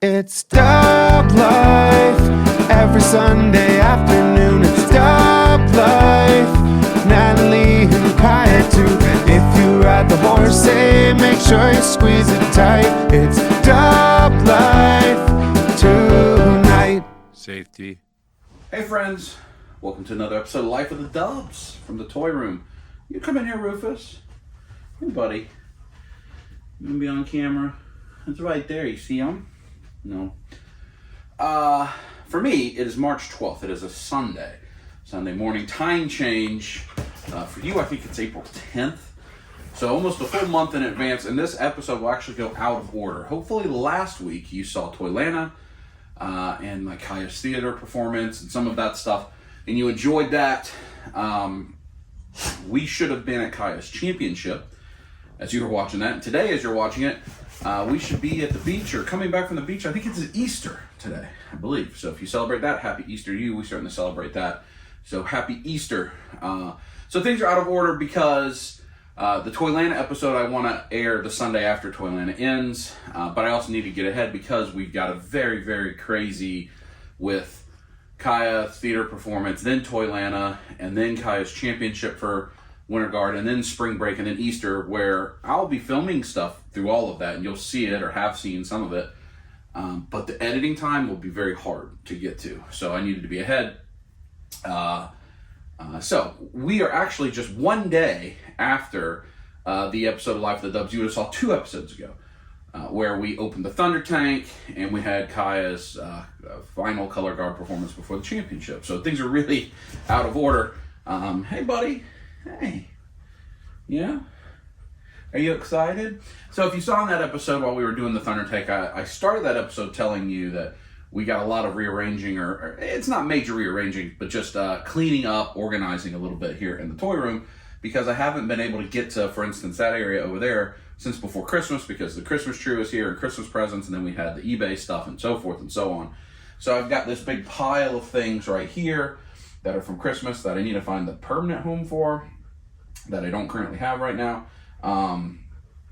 It's Dub Life, every Sunday afternoon. It's Dub Life, Natalie and Kaya too. If you ride the horse, hey, make sure you squeeze it tight. It's Dub Life tonight. Safety. Hey friends, welcome to another episode of Life of the Dubs from the Toy Room. You come in here, Rufus. Hey buddy. You gonna be on camera? It's right there, you see him? No. For me, it is March 12th. It is a Sunday morning. Time change. For you, I think it's April 10th. So almost a full month in advance. And this episode will actually go out of order. Hopefully last week you saw Toylanta and my Kaya's theater performance and some of that stuff. And you enjoyed that. We should have been at Kaya's championship as you were watching that. And today, as you're watching it, we should be at the beach or coming back from the beach. I think it's Easter today, I believe. So if you celebrate that, happy Easter to you. We certainly celebrate that. So happy Easter. So things are out of order because the Toylanta episode I want to air the Sunday after Toylanta ends. But I also need to get ahead because we've got a very, very crazy with Kaya's theater performance, then Toylanta, and then Kaya's championship for Winter Guard, and then spring break, and then Easter, where I'll be filming stuff through all of that, and you'll see it or have seen some of it. But the editing time will be very hard to get to, so I needed to be ahead. So we are actually just one day after the episode of Life of the Dubs. You would have saw 2 episodes ago, where we opened the Thunder Tank, and we had Kaya's final color guard performance before the championship. So things are really out of order. Hey, buddy. Hey. Yeah? Are you excited? So if you saw in that episode while we were doing the Thunder Tank, I started that episode telling you that we got a lot of rearranging, or it's not major rearranging, but just cleaning up, organizing a little bit here in the toy room, because I haven't been able to get to, for instance, that area over there since before Christmas, because the Christmas tree was here and Christmas presents, and then we had the eBay stuff and so forth and so on. So I've got this big pile of things right here that are from Christmas that I need to find the permanent home for, that I don't currently have right now.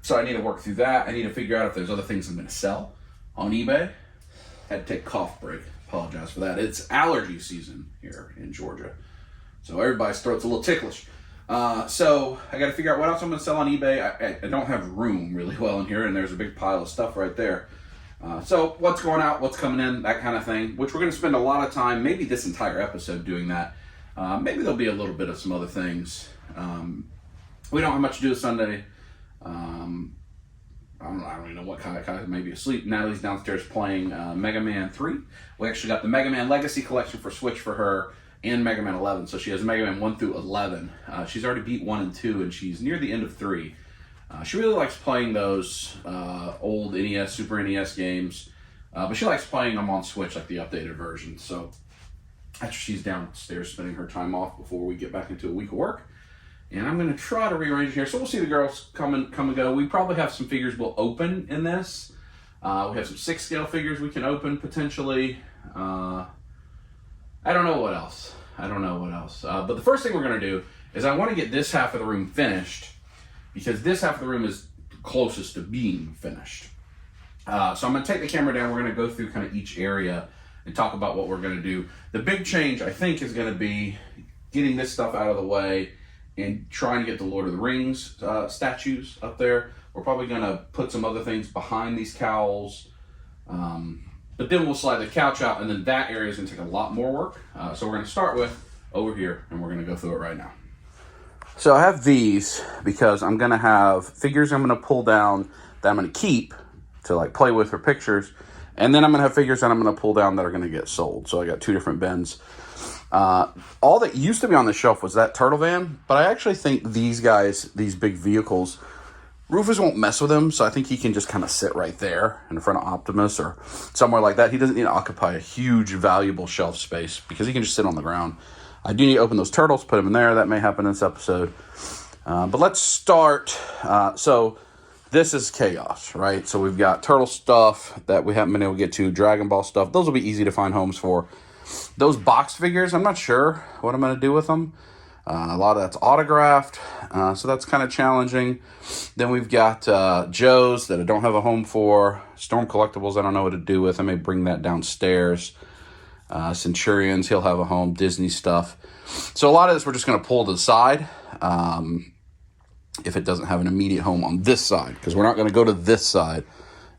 So I need to work through that. I need to figure out if there's other things I'm going to sell on eBay. Had to take a cough break. Apologize for that. It's allergy season here in Georgia, so everybody's throat's a little ticklish. So I got to figure out what else I'm going to sell on eBay. I don't have room really well in here, and there's a big pile of stuff right there. So what's going out, what's coming in, that kind of thing, which we're going to spend a lot of time, maybe this entire episode doing that. Maybe there'll be a little bit of some other things. We don't have much to do this Sunday. I don't even know what kind of maybe asleep. Natalie's downstairs playing Mega Man 3. We actually got the Mega Man Legacy Collection for Switch for her and Mega Man 11. So she has Mega Man 1 through 11. She's already beat 1 and 2, and she's near the end of 3. She really likes playing those old NES, Super NES games, but she likes playing them on Switch, like the updated version. So after she's downstairs spending her time off before we get back into a week of work. And I'm going to try to rearrange here. So we'll see the girls come and go. We probably have some figures we'll open in this. We have some 6-scale figures we can open potentially. I don't know what else. But the first thing we're going to do is I want to get this half of the room finished, because this half of the room is closest to being finished. So I'm going to take the camera down. We're going to go through kind of each area and talk about what we're going to do. The big change, I think, is going to be getting this stuff out of the way and trying to get the Lord of the Rings statues up there. We're probably going to put some other things behind these cowls. But then we'll slide the couch out, and then that area is going to take a lot more work. So we're going to start with over here, and we're going to go through it right now. So I have these because I'm going to have figures I'm going to pull down that I'm going to keep to like play with for pictures. And then I'm going to have figures that I'm going to pull down that are going to get sold. So I got 2 different bins. All that used to be on the shelf was that turtle van, but I actually think these guys, these big vehicles, Rufus won't mess with them, so I think he can just kind of sit right there in front of Optimus or somewhere like that. He doesn't need to occupy a huge, valuable shelf space because he can just sit on the ground. I do need to open those turtles, put them in there. That may happen in this episode. But let's start. So this is chaos, right? So we've got turtle stuff that we haven't been able to get to, Dragon Ball stuff. Those will be easy to find homes for. Those box figures, I'm not sure what I'm going to do with them. A lot of that's autographed, so that's kind of challenging. Then we've got Joe's that I don't have a home for. Storm Collectibles I don't know what to do with. I may bring that downstairs. Centurions, he'll have a home. Disney stuff. So a lot of this we're just going to pull to the side if it doesn't have an immediate home on this side, because we're not going to go to this side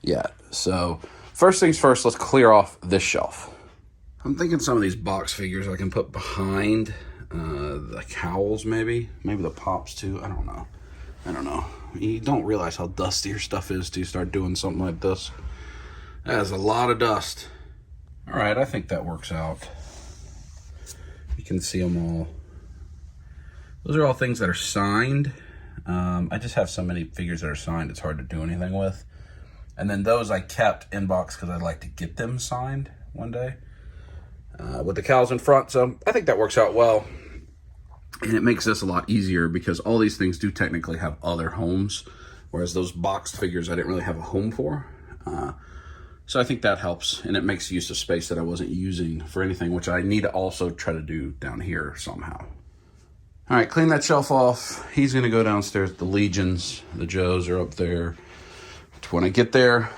yet. So first things first, let's clear off this shelf. I'm thinking some of these box figures I can put behind the cowls, maybe the pops too. I don't know. You don't realize how dusty your stuff is till you start doing something like this. That is a lot of dust. All right, I think that works out. You can see them all. Those are all things that are signed. I just have so many figures that are signed, it's hard to do anything with. And then those I kept in box because I'd like to get them signed one day with the cows in front. So I think that works out well. And it makes this a lot easier because all these things do technically have other homes, whereas those boxed figures I didn't really have a home for. So I think that helps, and it makes use of space that I wasn't using for anything, which I need to also try to do down here somehow. All right, clean that shelf off. He's going to go downstairs. The Legions, the Joes are up there. When I get there,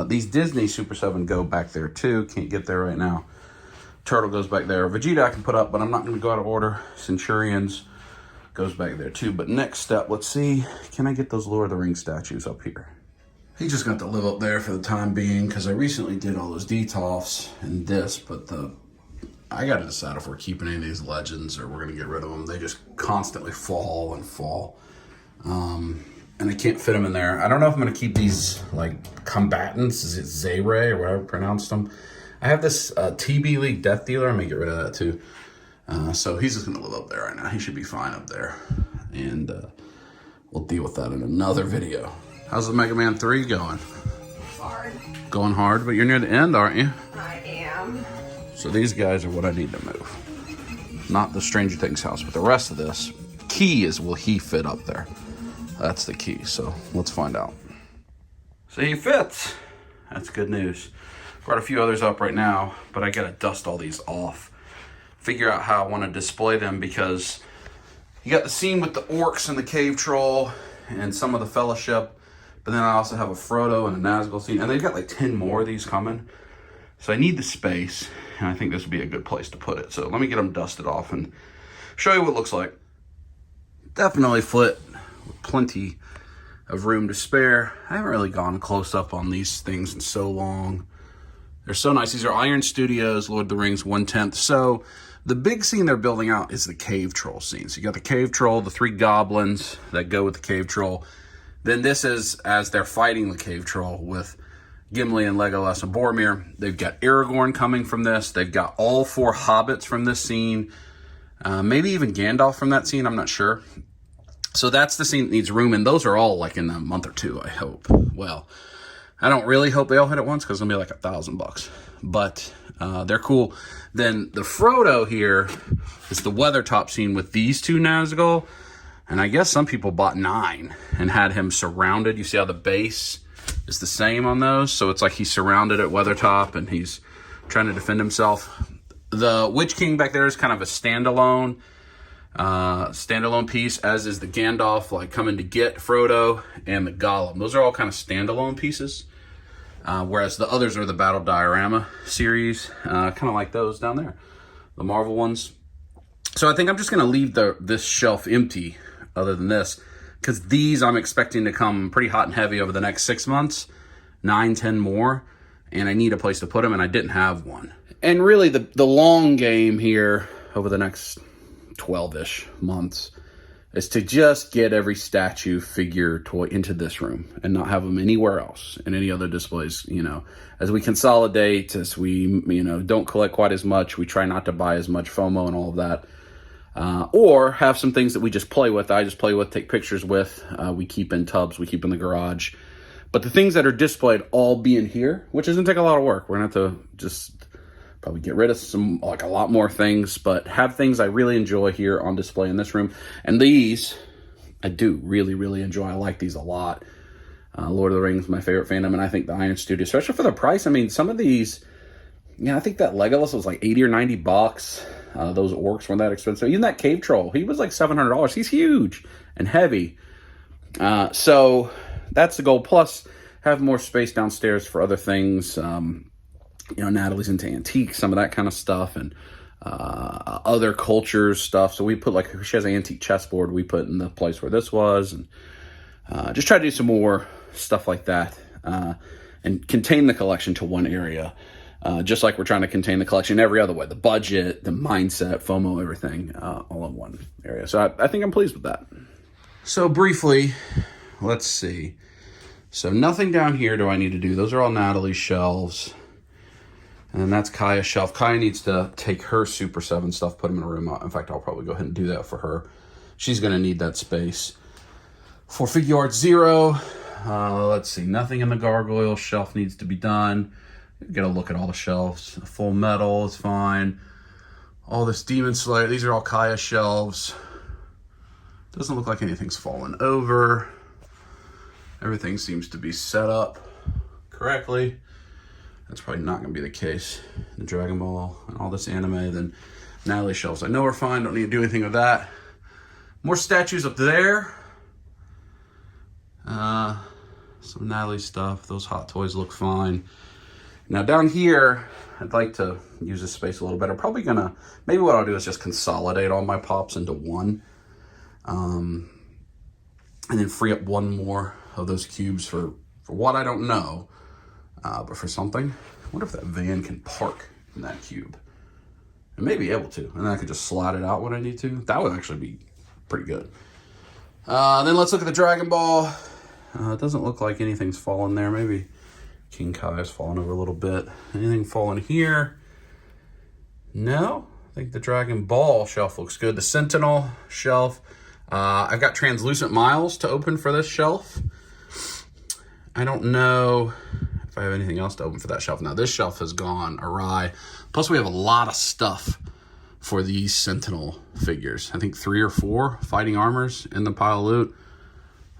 these Disney Super 7 go back there too. Can't get there right now. Turtle goes back there. Vegeta I can put up, but I'm not going to go out of order. Centurions goes back there too. But next step, let's see. Can I get those Lord of the Rings statues up here? He just got to live up there for the time being because I recently did all those detolfs and this, but I got to decide if we're keeping any of these legends or we're going to get rid of them. They just constantly fall and fall. And I can't fit them in there. I don't know if I'm going to keep these like combatants. Is it Zayray or whatever I pronounced them? I have this TB League Death Dealer. I may get rid of that too. So he's just going to live up there right now. He should be fine up there. And we'll deal with that in another video. How's the Mega Man 3 going? Hard. Going hard, but you're near the end, aren't you? I am. So these guys are what I need to move. Not the Stranger Things house, but the rest of this. Key is, will he fit up there? That's the key, so let's find out. So he fits. That's good news. Brought a few others up right now, but I gotta dust all these off. Figure out how I wanna display them because you got the scene with the orcs and the cave troll and some of the fellowship, but then I also have a Frodo and a Nazgul scene, and they've got like 10 more of these coming. So I need the space, and I think this would be a good place to put it. So let me get them dusted off and show you what it looks like. Definitely fit with plenty of room to spare. I haven't really gone close up on these things in so long. They're so nice. These are Iron Studios, Lord of the Rings 1/10. So the big scene they're building out is the cave troll scene. So you got the cave troll, the 3 goblins that go with the cave troll. Then this is as they're fighting the cave troll with Gimli and Legolas and Boromir. They've got Aragorn coming from this. They've got all 4 hobbits from this scene. Maybe even Gandalf from that scene. I'm not sure. So that's the scene that needs room. And those are all like in a month or 2, I hope. Well, I don't really hope they all hit at once because it'll be like $1,000. But they're cool. Then the Frodo here is the Weathertop scene with these 2 Nazgul. And I guess some people bought 9 and had him surrounded. You see how the base is the same on those? So it's like he's surrounded at Weathertop and he's trying to defend himself. The Witch King back there is kind of a standalone piece, as is the Gandalf like coming to get Frodo and the Gollum. Those are all kind of standalone pieces. Whereas the others are the Battle Diorama series, kind of like those down there, the Marvel ones. So I think I'm just going to leave this shelf empty other than this, because these I'm expecting to come pretty hot and heavy over the next 6 months, 9, 10 more, and I need a place to put them, and I didn't have one. And really the long game here over the next 12-ish months is to just get every statue, figure, toy into this room and not have them anywhere else in any other displays. You know, as we consolidate, as we, don't collect quite as much, we try not to buy as much FOMO and all of that. Or have some things that we just play with. I just play with, take pictures with. We keep in tubs, we keep in the garage. But the things that are displayed all be in here, which doesn't take a lot of work. We're going to have to just probably get rid of a lot more things, but have things I really enjoy here on display in this room. And these, I do really, really enjoy. I like these a lot. Lord of the Rings, my favorite fandom, and I think the Iron Studio, especially for the price. I mean, some of these, I think that Legolas was like $80 or $90. Those orcs weren't that expensive. Even that cave troll, he was like $700. He's huge and heavy. So that's the goal. Plus, have more space downstairs for other things. Natalie's into antiques, some of that kind of stuff, and other cultures stuff. So we put, like, she has an antique chessboard we put in the place where this was, and just try to do some more stuff like that, and contain the collection to one area, just like we're trying to contain the collection every other way. The budget, the mindset, FOMO, everything, all in one area. So I think I'm pleased with that. So briefly, let's see. So nothing down here do I need to do. Those are all Natalie's shelves. And then that's Kaya's shelf. Kaya needs to take her Super 7 stuff, put them in a room. In fact, I'll probably go ahead and do that for her. She's going to need that space. For Figure Art Zero, let's see. Nothing in the gargoyle shelf needs to be done. Get a look at all the shelves. Full Metal is fine. All this Demon Slayer. These are all Kaya shelves. Doesn't look like anything's fallen over. Everything seems to be set up correctly. That's probably not going to be the case. The Dragon Ball and all this anime, then Natalie's shelves I know are fine. Don't need to do anything with that. More statues up there. Some Natalie stuff. Those Hot Toys look fine. Now down here, I'd like to use this space a little better. Probably gonna, maybe what I'll do is just consolidate all my pops into one. And then free up one more of those cubes for what I don't know. But for something, I wonder if that van can park in that cube. It may be able to, and then I could just slide it out when I need to. That would actually be pretty good. Then let's look at the Dragon Ball. It doesn't look like anything's fallen there. Maybe King Kai's fallen over a little bit. Anything fallen here? No. I think the Dragon Ball shelf looks good. The Sentinel shelf. I've got translucent miles to open for this shelf. I don't know if I have anything else to open for that shelf. Now, this shelf has gone awry. Plus, we have a lot of stuff for these Sentinel figures. I think 3 or 4 fighting armors in the pile of loot.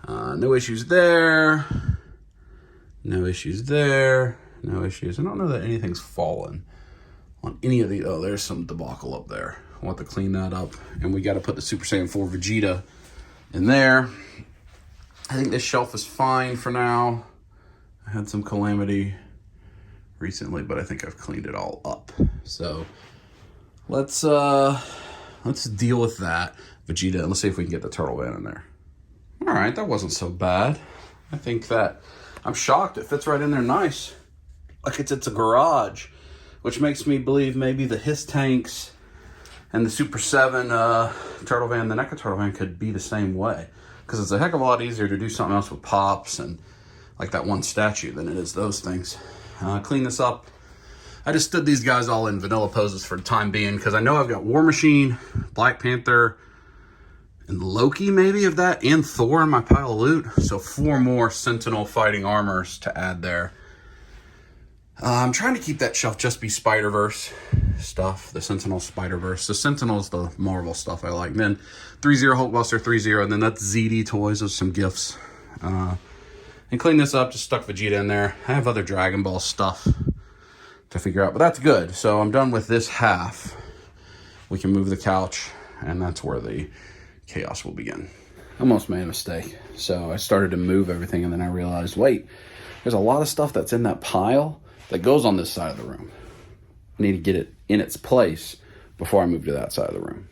No issues there. No issues there. No issues. I don't know that anything's fallen on any of the... Oh, there's some debacle up there. I want to clean that up. And we got to put the Super Saiyan 4 Vegeta in there. I think this shelf is fine for now. I had some calamity recently, but I think I've cleaned it all up. So let's deal with that. Vegeta, and let's see if we can get the Turtle Man in there. All right, that wasn't so bad. I think that, I'm shocked. It fits right in there nice. Like it's a garage, which makes me believe maybe the Hiss tanks and the Super 7 Turtle Van, the NECA Turtle Van could be the same way. Because it's a heck of a lot easier to do something else with pops and like that one statue than it is those things. Clean this up. I just stood these guys all in vanilla poses for the time being because I know I've got War Machine, Black Panther, and Loki maybe of that, and Thor in my pile of loot. So 4 more Sentinel fighting armors to add there. I'm trying to keep that shelf just be Spider-Verse stuff, the Sentinel Spider-Verse. The Sentinel's the Marvel stuff I like. And then 3-0 Hulkbuster, 3-0, and then that's ZD toys with some gifts. And clean this up, just stuck Vegeta in there. I have other Dragon Ball stuff to figure out, but that's good. So I'm done with this half. We can move the couch, and that's where the chaos will begin. I almost made a mistake. So I started to move everything, and then I realized, wait, there's a lot of stuff that's in that pile that goes on this side of the room. I need to get it in its place before I move to that side of the room.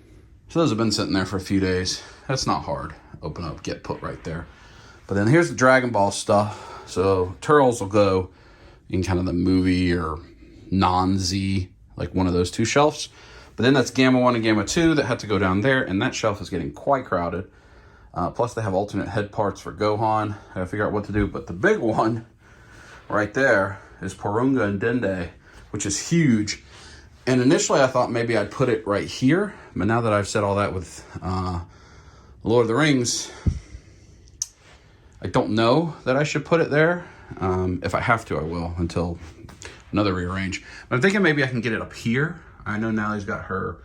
So those have been sitting there for a few days. That's not hard. Open up, get put right there. But then here's the Dragon Ball stuff. So Turtles will go in kind of the movie or non-Z, like one of those 2 shelves. But then that's Gamma 1 and Gamma 2 that had to go down there, and that shelf is getting quite crowded. Plus they have alternate head parts for Gohan. I gotta figure out what to do. But the big one right there is Parunga and Dende, which is huge. And initially I thought maybe I'd put it right here. But now that I've said all that with Lord of the Rings, I don't know that I should put it there. If I have to, I will until another rearrange. But I'm thinking maybe I can get it up here. I know Natalie's got her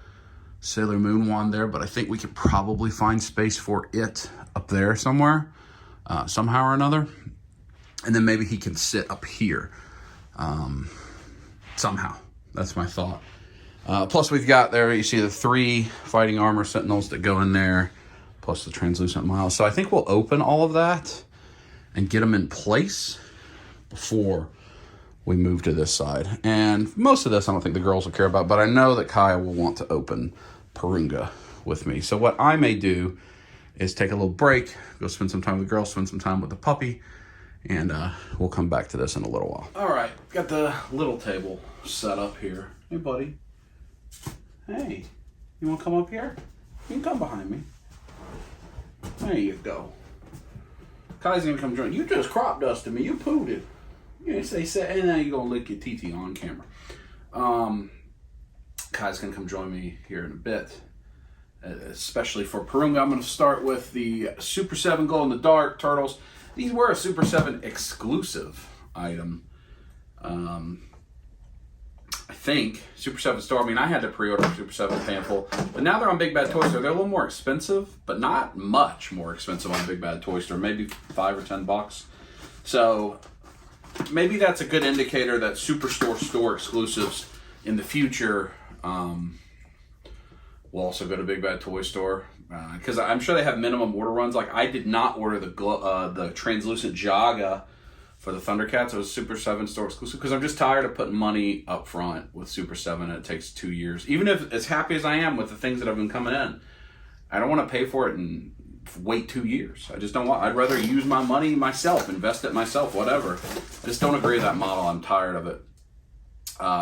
Sailor Moon wand there, but I think we could probably find space for it up there somewhere, somehow or another. And then maybe he can sit up here somehow. That's my thought. Plus we've got there, you see the 3 fighting armor sentinels that go in there, plus the translucent miles. So I think we'll open all of that and get them in place before we move to this side. And most of this I don't think the girls will care about, but I know that Kaya will want to open Parunga with me. So what I may do is take a little break, go spend some time with the girls, spend some time with the puppy, and we'll come back to this in a little while. All right, got the little table set up here. Hey, buddy. Hey, you want to come up here? You can come behind me. There you go. Kai's gonna come join. You just crop dusted me. You pooed it. You say, and now you're gonna lick your TT on camera. Kai's gonna come join me here in a bit, especially for Parunga. I'm gonna start with the Super 7 glow in the dark turtles. These were a Super 7 exclusive item. I think Super 7 store. I mean, I had to pre-order Super 7 Fanful, but now they're on Big Bad Toy Store. They're a little more expensive, but not much more expensive on Big Bad Toy Store. Maybe $5 or $10. So maybe that's a good indicator that Superstore store exclusives in the future will also go to Big Bad Toy Store, because I'm sure they have minimum order runs. Like, I did not order the translucent Jaga for the Thundercats. It was Super 7 store exclusive because I'm just tired of putting money up front with Super 7 and it takes 2 years. Even if as happy as I am with the things that have been coming in, I don't want to pay for it and wait 2 years. I just don't want. I'd rather use my money myself, invest it myself, whatever. I just don't agree with that model. I'm tired of it.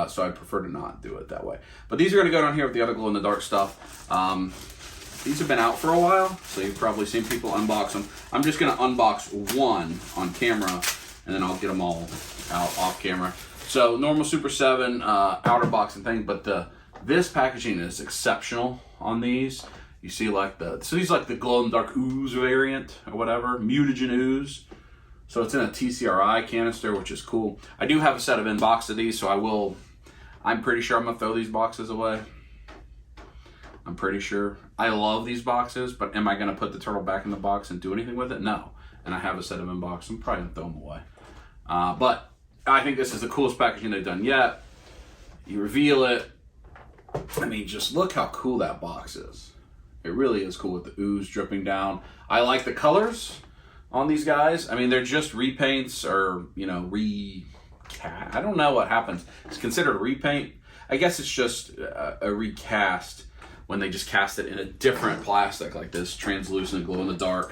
So I prefer to not do it that way. But these are going to go down here with the other glow-in-the-dark stuff. These have been out for a while, so you've probably seen people unbox them. I'm just going to unbox one on camera, and then I'll get them all out off camera. So normal Super 7 outer box and thing, but this packaging is exceptional on these. You see like these like the glow-in-the-dark ooze variant or whatever, mutagen ooze. So it's in a TCRI canister, which is cool. I do have a set of in-box of these, so I'm pretty sure I'm gonna throw these boxes away. I'm pretty sure. I love these boxes, but am I gonna put the turtle back in the box and do anything with it? No. And I have a set of in-box, I'm probably gonna throw them away. But I think this is the coolest packaging they've done yet. You reveal it. I mean, just look how cool that box is. It really is cool with the ooze dripping down. I like the colors on these guys. I mean, they're just repaints or, I don't know what happens. It's considered a repaint. I guess it's just a recast when they just cast it in a different plastic like this, translucent glow-in-the-dark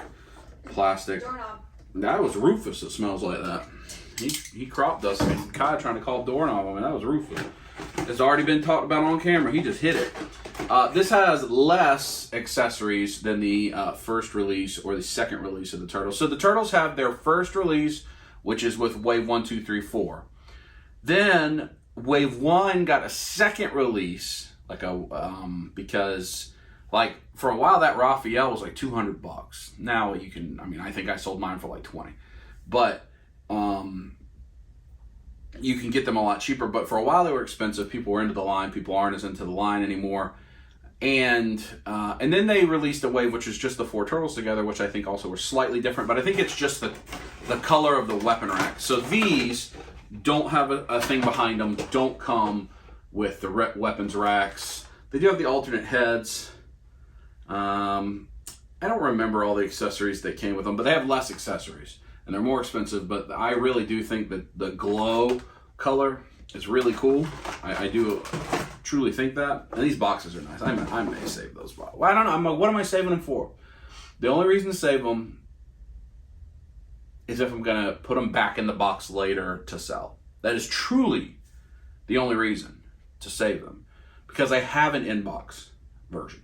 plastic. Doorknob. That was Rufus that smells like that. He crop dusted me. Kai trying to call doorknob. I mean, that was Rufus. It's already been talked about on camera. He just hit it. This has less accessories than the first release or the second release of the Turtles. So the Turtles have their first release, which is with Wave 1, 2, 3, 4. Then Wave 1 got a second release, because like for a while that Raphael was like $200. Now you can, I think I sold mine for like 20. But you can get them a lot cheaper, but for a while they were expensive. People were into the line. People aren't as into the line anymore. And then they released a wave, which is just the 4 turtles together, which I think also were slightly different, but I think it's just the color of the weapon rack. So these don't have a thing behind them, don't come with the weapons racks. They do have the alternate heads. I don't remember all the accessories that came with them, but they have less accessories. And they're more expensive, but I really do think that the glow color is really cool. I do truly think that. And these boxes are nice. I may save those boxes. Well, I don't know. What am I saving them for? The only reason to save them is if I'm going to put them back in the box later to sell. That is truly the only reason to save them. Because I have an in-box version.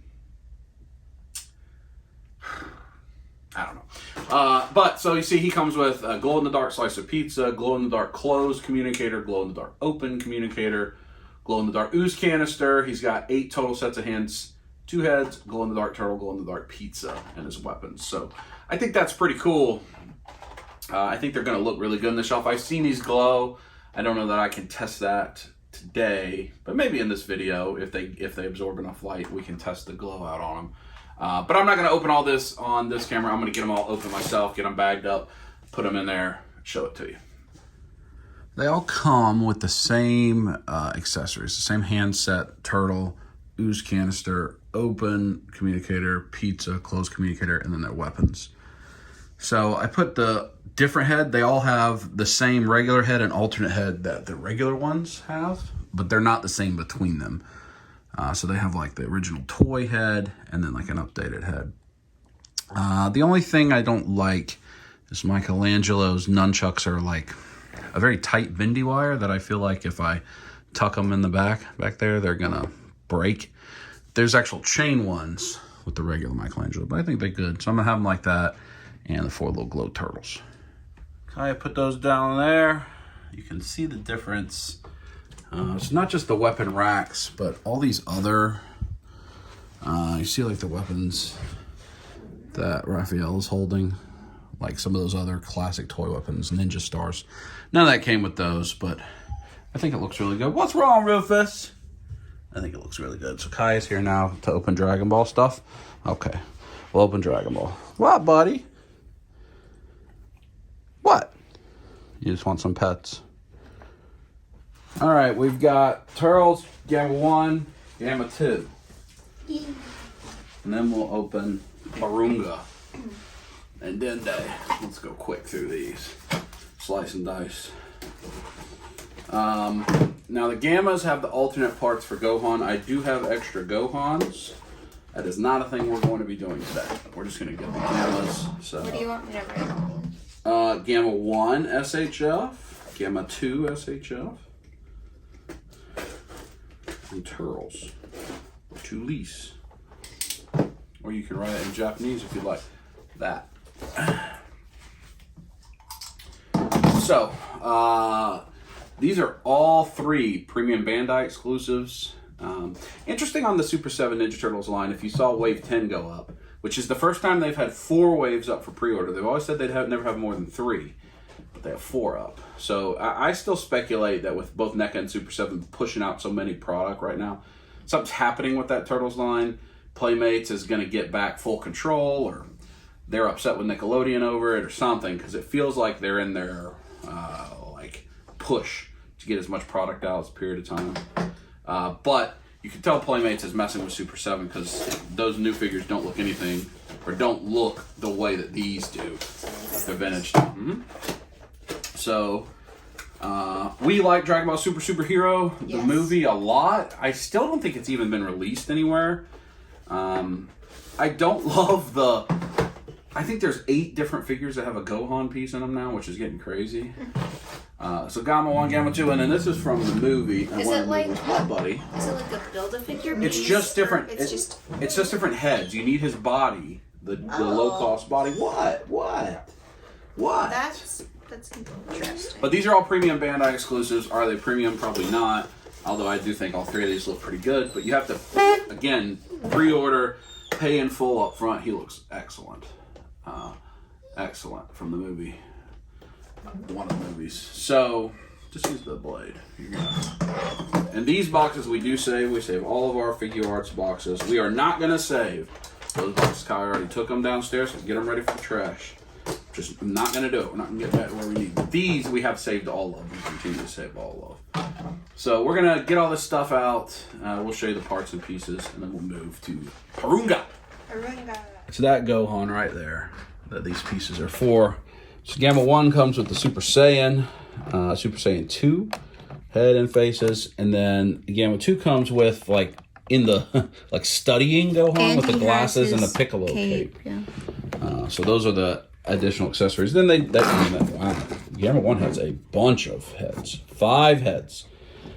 I don't know. But so you see he comes with a glow-in-the-dark slice of pizza, glow-in-the-dark closed communicator, glow-in-the-dark open communicator, glow-in-the-dark ooze canister. He's got 8 total sets of hands, 2 heads, glow-in-the-dark turtle, glow-in-the-dark pizza, and his weapons. So I think that's pretty cool. I think they're going to look really good on the shelf. I've seen these glow. I don't know that I can test that today, but maybe in this video, if they absorb enough light, we can test the glow out on them. But I'm not going to open all this on this camera. I'm going to get them all open myself, get them bagged up, put them in there, show it to you. They all come with the same accessories, the same handset, turtle, ooze canister, open communicator, pizza, closed communicator, and then their weapons. So I put the different head. They all have the same regular head and alternate head that the regular ones have, but they're not the same between them. So they have like the original toy head and then like an updated head. The only thing I don't like is Michelangelo's nunchucks are like a very tight bendy wire that I feel like if I tuck them in the back there, they're gonna break. There's actual chain ones with the regular Michelangelo, but I think they're good. So I'm gonna have them like that and the 4 little glow turtles. Okay, I put those down there. You can see the difference. It's not just the weapon racks, but all these other, you see like the weapons that Raphael is holding, like some of those other classic toy weapons, Ninja Stars. None of that came with those, but I think it looks really good. What's wrong, Rufus? I think it looks really good. So Kai is here now to open Dragon Ball stuff. Okay, we'll open Dragon Ball. What, buddy? What? You just want some pets? All right, we've got Turtles, Gamma 1, Gamma 2. And then we'll open Parunga and Dende. Let's go quick through these. Slice and dice. Now the Gammas have the alternate parts for Gohan. I do have extra Gohans. That is not a thing we're going to be doing today. We're just going to get the Gammas. So, What do you want me to write? Gamma 1 SHF, Gamma 2 SHF, and Turtles, or Tulis. Or you can write it in Japanese if you'd like. That. So, these are all 3 premium Bandai exclusives. Interesting on the Super 7 Ninja Turtles line, if you saw Wave 10 go up, which is the first time they've had 4 waves up for pre-order. They've always said they'd never have more than 3, but they have 4 up. So I still speculate that with both NECA and Super 7 pushing out so many product right now, something's happening with that Turtles line. Playmates is going to get back full control, or they're upset with Nickelodeon over it or something, because it feels like they're in their like push to get as much product out as a period of time. But you can tell Playmates is messing with Super 7 because those new figures don't look anything, or don't look the way that these do. They're vintage. So, we like Dragon Ball Superhero, the movie, a lot. I still don't think it's even been released anywhere. I don't love I think there's 8 different figures that have a Gohan piece in them now, which is getting crazy. So Gamma 1, Gamma 2, and then this is from the movie. Is it like what, buddy? Is it like a Build-A-Figure piece? It's just different. It's just different heads. You need his body, the low-cost body. What? That's interesting. But these are all premium Bandai exclusives. Are they premium? Probably not. Although I do think all 3 of these look pretty good. But you have to, again, pre-order, pay in full up front. He looks excellent. Excellent from the movie. One of the movies. So, just use the blade. Here you go. And these boxes we save all of our Figure Arts boxes. We are not going to save those boxes. Kai already took them downstairs and get them ready for the trash. Just not going to do it. We're not going to get back to where we need. But these we have saved all of. We continue to save all of. So we're going to get all this stuff out. We'll show you the parts and pieces, and then we'll move to Parunga. So that Gohan right there that these pieces are for. So Gamma 1 comes with the Super Saiyan 2 head and faces, and then Gamma 2 comes with like in the like studying Gohan and with the glasses and the Piccolo cape. Yeah. So those are the additional accessories. Then wow, Gamma 1 has a bunch of heads, 5 heads.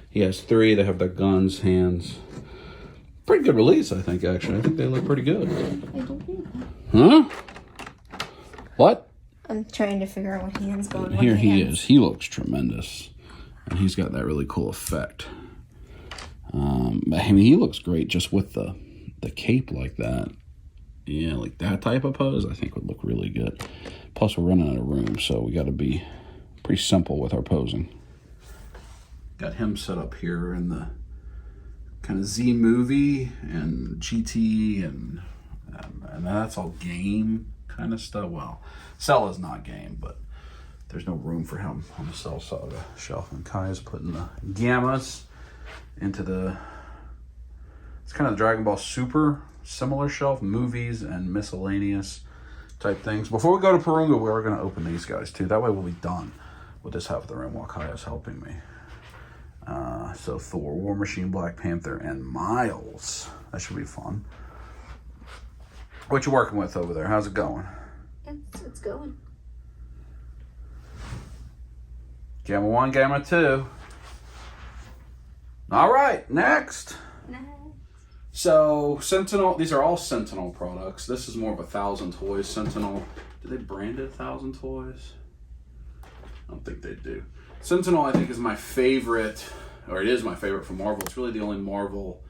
He has 3 that have their guns, hands. Pretty good release, I think. Actually, I think they look pretty good. I don't think that. Huh? What? I'm trying to figure out what hand's going on. Here he is. He looks tremendous. And he's got that really cool effect. I mean, he looks great just with the cape like that. Yeah, like that type of pose, I think would look really good. Plus, we're running out of room, so we got to be pretty simple with our posing. Got him set up here in the kind of Z movie and GT, and that's all game kind of stuff. Well, Cell is not game, but there's no room for him on the cell side of the shelf. And Kaya's putting the gammas into the, it's kind of the Dragon Ball Super similar shelf, movies and miscellaneous type things. Before we go to Parunga, we're going to open these guys too. That way we'll be done with this half of the room while Kaya's helping me. So Thor, War Machine, Black Panther, and Miles. That should be fun. What you working with over there? How's it going? It's going. Gamma 1, Gamma 2. All right, next. So Sentinel, these are all Sentinel products. This is more of a 1,000 Toys Sentinel. Do they brand it 1,000 Toys? I don't think they do. Sentinel, I think, is my favorite, or it is my favorite from Marvel. It's really the only Marvel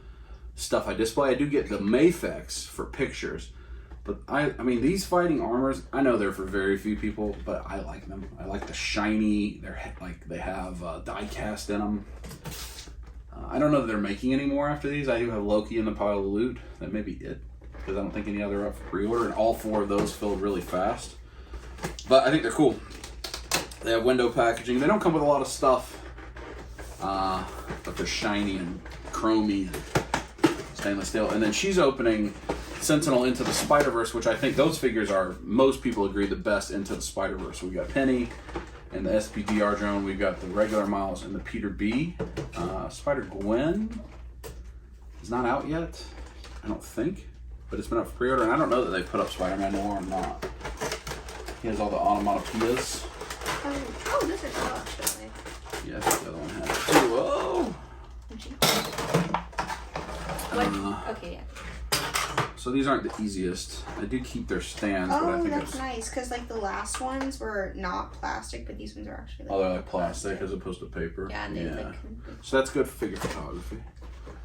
stuff I display. I do get the Mafex for pictures, but I mean, these fighting armors, I know they're for very few people, but I like them. I like the shiny, they're like, they have die cast in them. I don't know that they're making any more after these. I do have Loki in the pile of loot. That may be it, because I don't think any other are up for pre-order, and all 4 of those filled really fast. But I think they're cool. They have window packaging. They don't come with a lot of stuff, but they're shiny and chromy and stainless steel. And then she's opening Sentinel Into the Spider-Verse, which I think those figures are, most people agree, the best Into the Spider-Verse. We got Penny and the SPDR drone. We've got the regular Miles and the Peter B. Spider-Gwen is not out yet, I don't think, but it's been up for pre-order. And I don't know that they've put up Spider-Man Noir or not. He has all the onomatopoeias. Oh, this is cool, actually. Yeah, I think the other one has it too. Whoa! Okay, yeah. So these aren't the easiest. I do keep their stands, but I Oh, think that's nice, because like the last ones were not plastic, but these ones are actually oh, they're like plastic as opposed to paper. Yeah, and they like. So that's good for figure photography.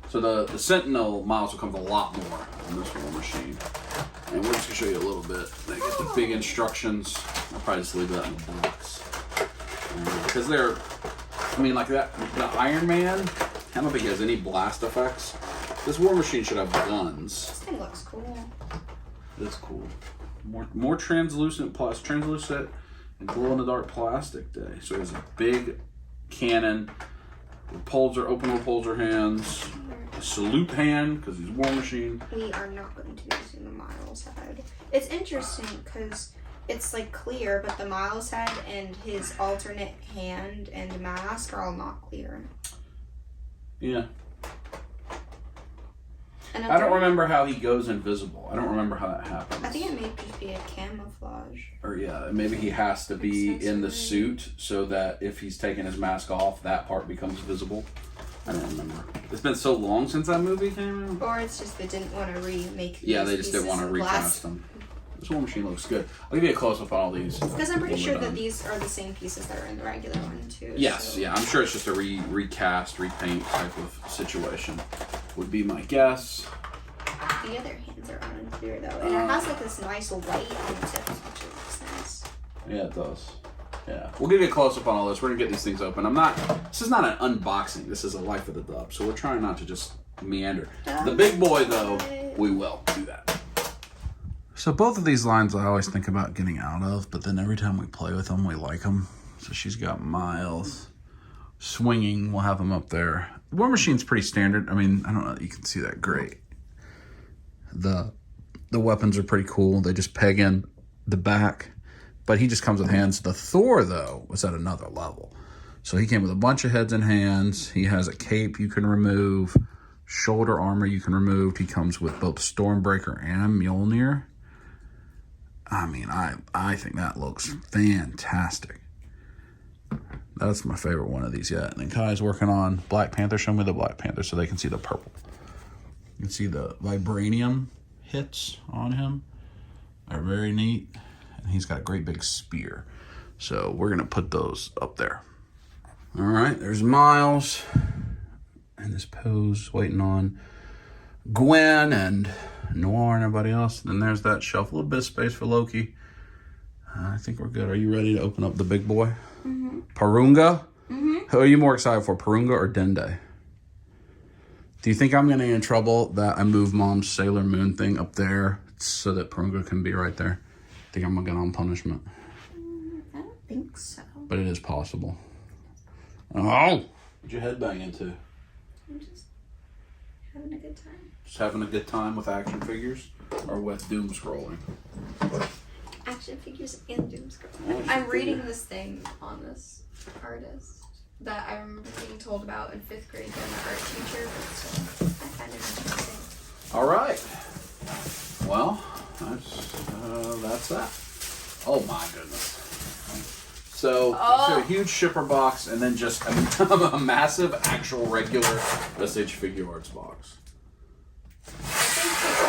So the Sentinel Miles will come with a lot more on this War Machine. And we're just gonna show you a little bit. They get the big instructions. I'll probably just leave that in the box. Because they're, I mean, like that, the Iron Man, I don't think he has any blast effects. This War Machine should have guns. This thing looks cool. That's cool. More translucent and glow in the dark plastic day. So it has a big cannon, open repulsor hands, a salute hand because he's War Machine. We are not going to be using the Miles head. It's interesting because it's like clear, but the Miles head and his alternate hand and mask are all not clear. Yeah. And I don't remember how he goes invisible. I don't remember how that happens. I think it may just be a camouflage. Or yeah, maybe he has to be in the suit so that if he's taking his mask off, that part becomes visible. I don't remember. It's been so long since that movie came out. Or it's just they didn't want to remake these. Yeah, they just didn't want to pieces of recast them. This War Machine looks good. I'll give you a close-up on all these. Because I'm pretty sure that these are the same pieces that are in the regular one, too. Yes, so. yeah, I'm sure it's just a recast, repaint type of situation. Would be my guess. The other hands are unclear, though. And it has, like, this nice white on the tips, which looks nice. Yeah, it does. Yeah. We'll give you a close-up on all this. We're going to get these things open. This is not an unboxing. This is a Life of the Dub. So we're trying not to just meander. The big boy, though, we will do that. So both of these lines I always think about getting out of, but then every time we play with them, we like them. So she's got Miles swinging. We'll have him up there. The War Machine's pretty standard. I mean, I don't know that you can see that great. The weapons are pretty cool. They just peg in the back, but he just comes with hands. The Thor, though, was at another level. So he came with a bunch of heads and hands. He has a cape you can remove, shoulder armor you can remove. He comes with both Stormbreaker and Mjolnir. I mean, I think that looks fantastic. That's my favorite one of these yet. And then Kai's working on Black Panther. Show me the Black Panther so they can see the purple. You can see the vibranium hits on him. They're very neat. And he's got a great big spear. So we're going to put those up there. All right, there's Miles in this pose waiting on Gwen and Noir and everybody else. Then there's that shelf. A little bit of space for Loki. I think we're good. Are you ready to open up the big boy? Mm-hmm. Parunga? Mm-hmm. Who are you more excited for, Parunga or Dende? Do you think I'm going to get in trouble that I move Mom's Sailor Moon thing up there so that Parunga can be right there? I think I'm going to get on punishment. I don't think so. But it is possible. Oh! What'd you headbang into? I'm just having a good time. Just having a good time with action figures? Or with doom scrolling? Action figures and doom scrolling. I'm reading this thing on this artist that I remember being told about in 5th grade by my art teacher, so I find it interesting. Alright. Well, that's that. Oh my goodness. So, a huge shipper box and then just a massive actual regular Visage Figure Arts box. I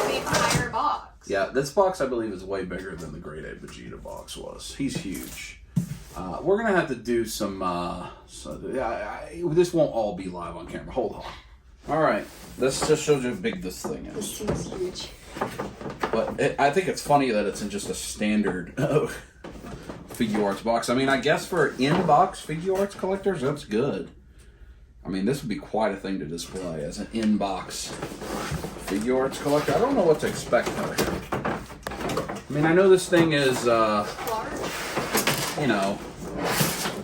think it's a higher box. Yeah, this box I believe is way bigger than the Grade A Vegeta box was. He's huge. We're gonna have to do some. This won't all be live on camera. Hold on. All right, this just shows you how big this thing is. This seems huge. But I think it's funny that it's in just a standard Figure Arts box. I mean, I guess for in-box Figure Arts collectors, that's good. I mean, this would be quite a thing to display as an in-box Figure Arts collector. I don't know what to expect out of it. I mean, I know this thing is, you know,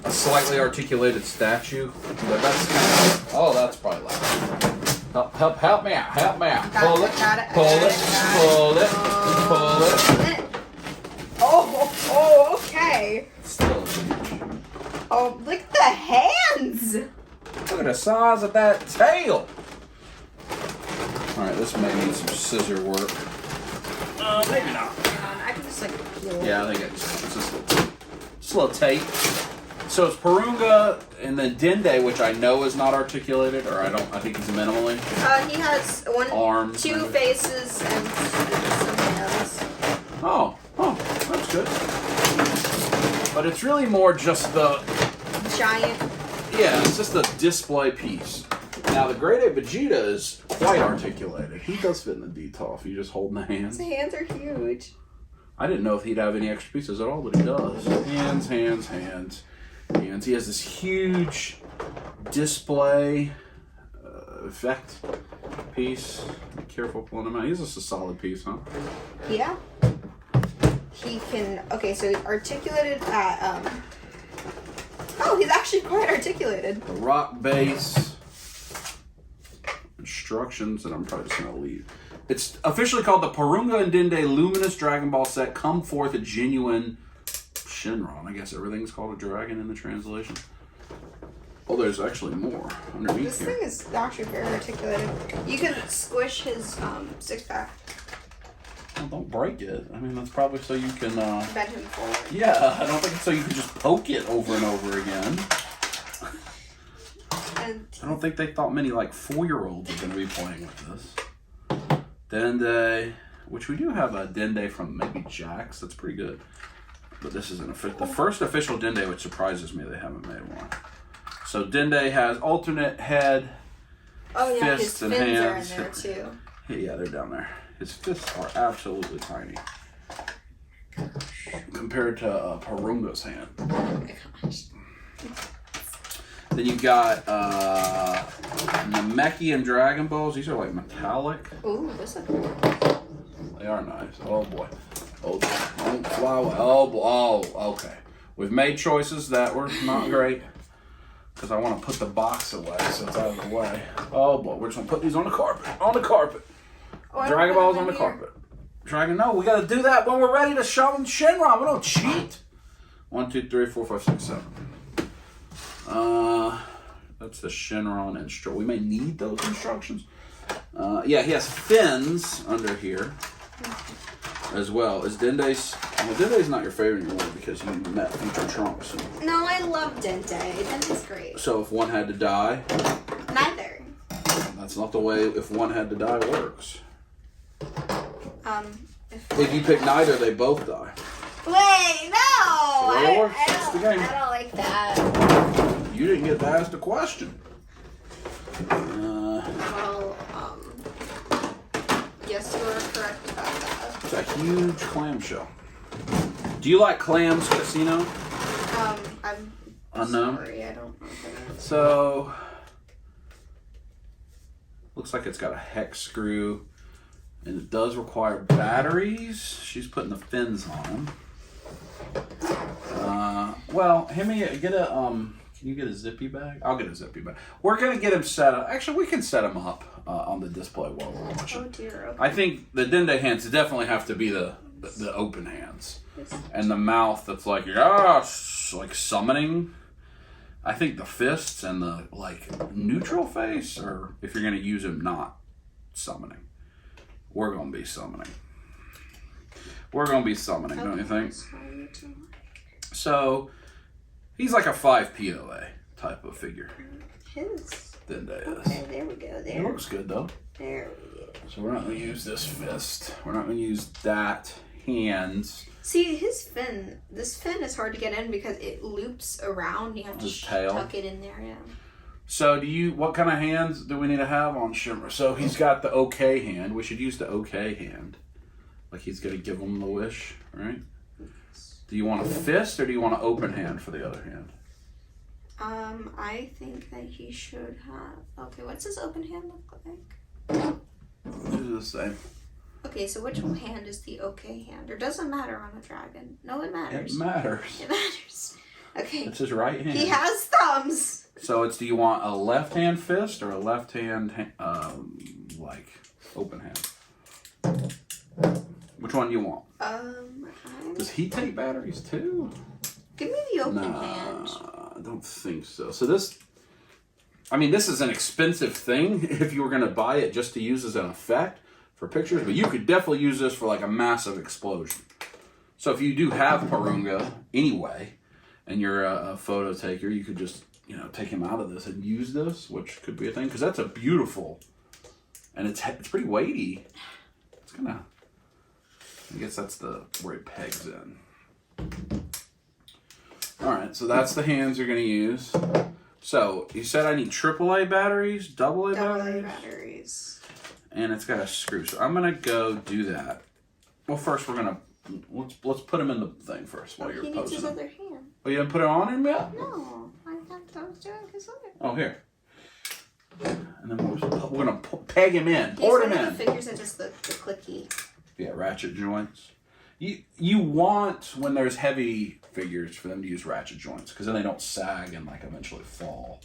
a slightly articulated statue, but that's kind of, oh, that's probably loud. Help me out, help me out. Pull it, pull it. Oh, okay. Still huge. Oh, look at the hands. Look at the size of that tail. All right, this may need some scissor work. Maybe not. I can just like peel it. Yeah, I think it's just a little tape. So it's Parunga and then Dende, which I know is not articulated, or I think he's minimally. He has arms, two maybe. faces and some hands. Oh, that's good. But it's really more just the Giant. yeah, it's just a display piece. Now the Grade A Vegeta is quite articulated. He does fit in the detail if you just hold the hands. His hands are huge. I didn't know if he'd have any extra pieces at all, but he does. Hands. He has this huge display effect piece. Be careful pulling him out. He's just a solid piece, huh? Yeah. He can. Okay, so articulated at. Oh, he's actually quite articulated. The rock base. Instructions that I'm probably just going to leave. It's officially called the Parunga and Dende Luminous Dragon Ball Set. Come forth a genuine Shenron. I guess everything's called a dragon in the translation. Oh, there's actually more underneath This here. thing is actually very articulated. You can squish his six-pack. Well, don't break it. I mean, that's probably so you can... Bend him forward. Yeah, I don't think it's so you can just poke it over and over again. And I don't think they thought many, like, 4-year-olds are going to be playing with this. Dende, which we do have a Dende from maybe Jax. That's pretty good. But this isn't the first official Dende, which surprises me they haven't made one. So Dende has alternate head, fists, and hands. His fins are in there, too. Yeah, they're down there. His fists are absolutely tiny. Compared to Parunga's hand. Oh my gosh. Then you got Namekian and Dragon Balls. These are like metallic. Ooh, this is They are nice. Oh boy. Oh, don't fly away. Oh boy. Oh, okay. We've made choices that were not great. Because I want to put the box away so it's out of the way. Oh boy, we're just going to put these on the carpet. On the carpet. Oh, Dragon Balls on the carpet. No, we got to do that when we're ready to shove them Shenron. We don't cheat. 1, 2, 3, 4, 5, 6, 7. That's the Shenron instruction. We may need those instructions. Yeah, he has fins under here as well. Is Dende's... Well, Dende's not your favorite anymore because you met Future Trunks. No, I love Dente. Dente's great. So if one had to die... Neither. That's not the way if one had to die works. If you pick neither, they both die. Wait, no! That's the way it works. That's the game. I don't like that. You didn't get to ask the question. Well, yes, you are correct about that. It's a huge clamshell. Do you like clams, Casino? I'm Unknown? sorry, I don't know what that is. So, looks like it's got a hex screw, and it does require batteries. She's putting the fins on them. Well, get a Can you get a zippy bag? I'll get a zippy bag. We're gonna get him set up. Actually, we can set him up on the display while we're watching. Oh dear. Okay. I think the Dende hands definitely have to be the open hands, and the mouth that's like like summoning. I think the fists and the like neutral face, or if you're gonna use him not summoning, we're gonna be summoning. We're gonna be summoning, don't you think? So he's like a 5 POA type of figure. His. Dende is. Okay, there we go. There. It looks good though. There we go. So we're not gonna use this fist. We're not gonna use that hands. See, his fin. This fin is hard to get in because it loops around. You have to tuck it in there. Yeah. So what kind of hands do we need to have on Shimmer? So he's got the OK hand. We should use the OK hand. Like he's gonna give him the wish, right? Do you want a fist or do you want an open hand for the other hand? I think that he should have. Okay, what's his open hand look like? Do the same. Okay, so which hand is the OK hand? Or does it matter on a dragon? No, it matters. It matters. It matters. Okay. It's his right hand. He has thumbs. So do you want a left hand fist or a left hand like open hand? Which one do you want? Does he take batteries too? Give me the open hand. I don't think so. So this is an expensive thing if you were going to buy it just to use as an effect for pictures, but you could definitely use this for like a massive explosion. So if you do have Parunga anyway, and you're a photo taker, you could just, take him out of this and use this, which could be a thing, because that's a beautiful, and it's pretty weighty. It's gonna, I guess that's where it pegs in. All right, so that's the hands you're gonna use. So you said I need AAA batteries, AA batteries, and it's got a screw. So I'm gonna go do that. Well, first let's put him in the thing first while you're posing. He needs his other hand. Oh, you didn't put it on him yet? No, I was doing his other. Oh, here. And then we're gonna peg him in. Pour him in. The figures that just the clicky. Yeah, ratchet joints. You want, when there's heavy figures, for them to use ratchet joints, because then they don't sag and like eventually fall.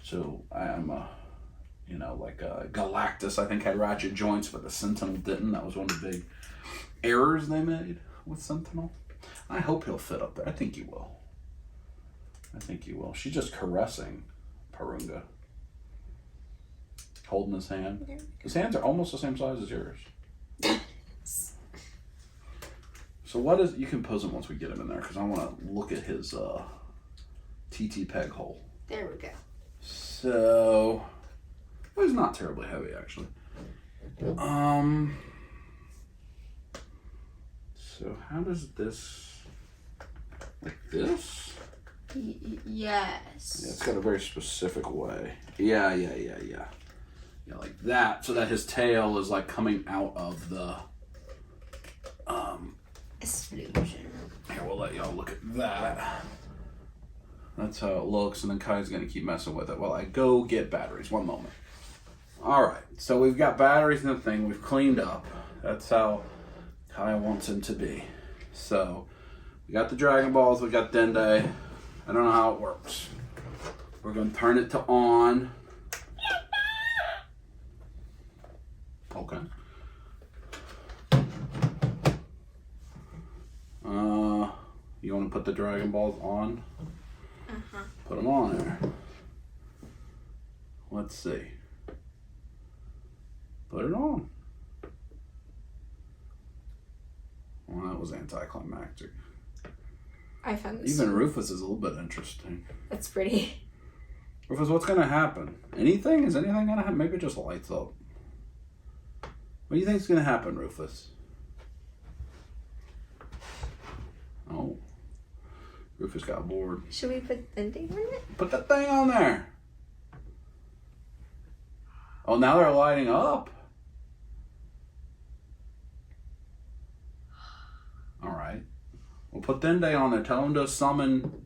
So I'm like Galactus, I think, had ratchet joints, but the Sentinel didn't. That was one of the big errors they made with Sentinel. I hope he'll fit up there. I think he will. She's just caressing Parunga, holding his hand. His hands are almost the same size as yours. So you can pose him once we get him in there, because I want to look at his TT peg hole. There we go. So, well, he's not terribly heavy, actually. So how does this, like this? Yes. Yeah, it's got a very specific way. Yeah, like that, so that his tail is like coming out of the explosion. Here, we'll let y'all look at that. That's how it looks, and then Kai's gonna keep messing with it while I go get batteries. One moment. Alright, so we've got batteries in the thing, we've cleaned up. That's how Kai wants him to be. So, we got the Dragon Balls, we got Dende. I don't know how it works. We're gonna turn it to on. Okay. You want to put the Dragon Balls on? Uh-huh. Put them on there. Let's see. Put it on. Well, that was anticlimactic. I found this. Even Rufus is a little bit interesting. That's pretty. Rufus, what's going to happen? Anything? Is anything going to happen? Maybe it just lights up. What do you think is going to happen, Rufus? Oh. Rufus got bored. Should we put the thing on it? Put that thing on there. Oh, now they're lighting up. All right. We'll put Dende on there. Tell him to summon.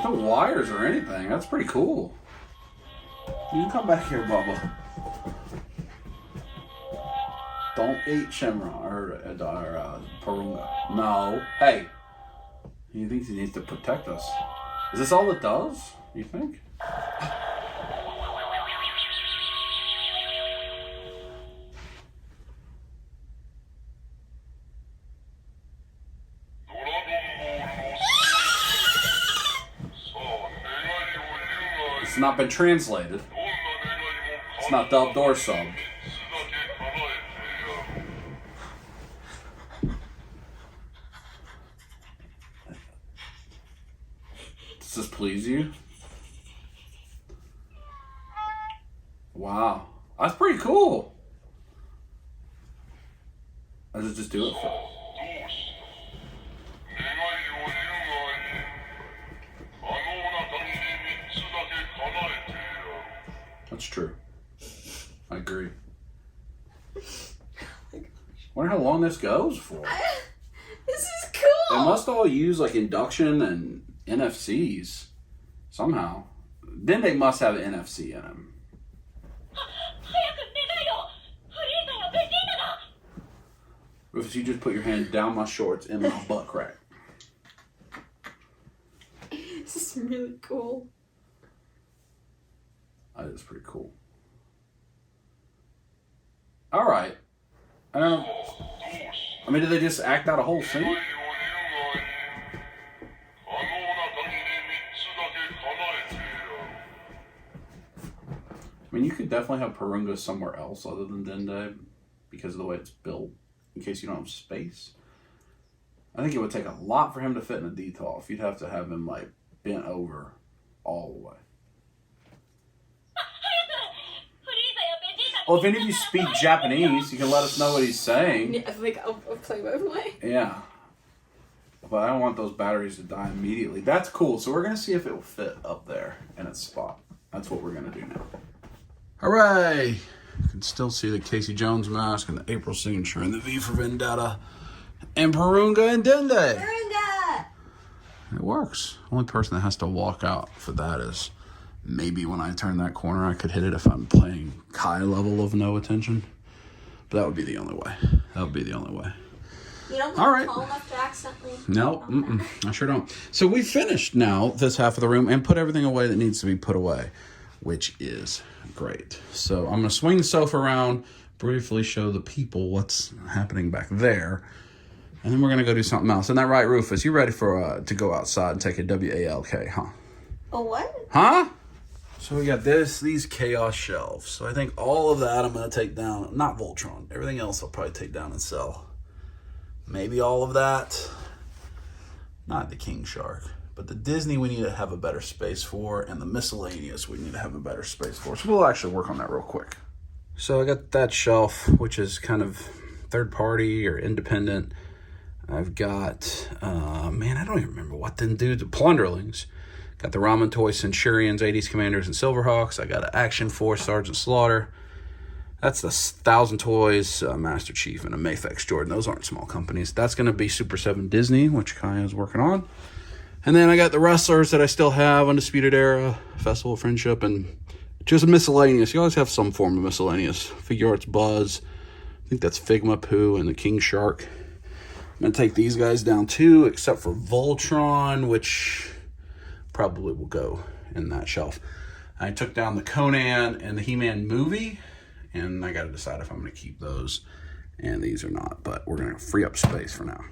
No wires or anything. That's pretty cool. You can come back here, Bubba. Don't eat Shamrock or Parunga. No. Hey. He thinks he needs to protect us. Is this all it does? You think? It's not been translated. It's not dubbed or subbed. Does this please you? Wow. That's pretty cool. Does it just do it for... That's true. I agree. Wonder how long this goes for. This is cool. They must all use like induction and NFCs somehow. Then they must have an NFC in them. If you just put your hand down my shorts in my butt crack. This is really cool. That is pretty cool. All right. I mean, did they just act out a whole scene? I mean, you could definitely have Parunga somewhere else other than Dende because of the way it's built, in case you don't have space. I think it would take a lot for him to fit in a detolf. You'd have to have him, like, bent over all the way. Well, if any of you speak Japanese, you can let us know what he's saying. Yeah, like, I'll play by play. Yeah. But I don't want those batteries to die immediately. That's cool. So we're going to see if it will fit up there in its spot. That's what we're going to do now. Hooray! You can still see the Casey Jones mask and the April signature and the V for Vendetta and Parunga and Dende. Parunga! It works. Only person that has to walk out for that is maybe when I turn that corner. I could hit it if I'm playing Kai level of no attention. But that would be the only way. That would be the only way. You don't All right. tall enough to accidentally... No, I sure don't. So we finished now this half of the room and put everything away that needs to be put away, which is great. So I'm going to swing the sofa around, briefly show the people what's happening back there, and then we're going to go do something else. Isn't that right, Rufus? You ready for to go outside and take a WALK, huh? A what? Huh? So we got these chaos shelves. So I think all of that I'm going to take down. Not Voltron. Everything else I'll probably take down and sell. Maybe all of that. Not the King Shark. But the Disney we need to have a better space for. And the miscellaneous we need to have a better space for. So we'll actually work on that real quick. So I got that shelf, which is kind of third party or independent. I've got, man, I don't even remember what them dudes, the Plunderlings. Got the Ramen Toy Centurions, 80s Commanders, and Silverhawks. I got an Action Force Sergeant Slaughter. That's the 1,000 Toys Master Chief and a Mafex Jordan. Those aren't small companies. That's going to be Super 7 Disney, which Kaya is working on. And then I got the wrestlers that I still have, Undisputed Era, Festival of Friendship, and just miscellaneous. You always have some form of miscellaneous. Figure Arts Buzz. I think that's Figma Poo and the King Shark. I'm going to take these guys down too, except for Voltron, which probably will go in that shelf. I took down the Conan and the He-Man movie, and I got to decide if I'm going to keep those and these or not, but we're going to free up space for now.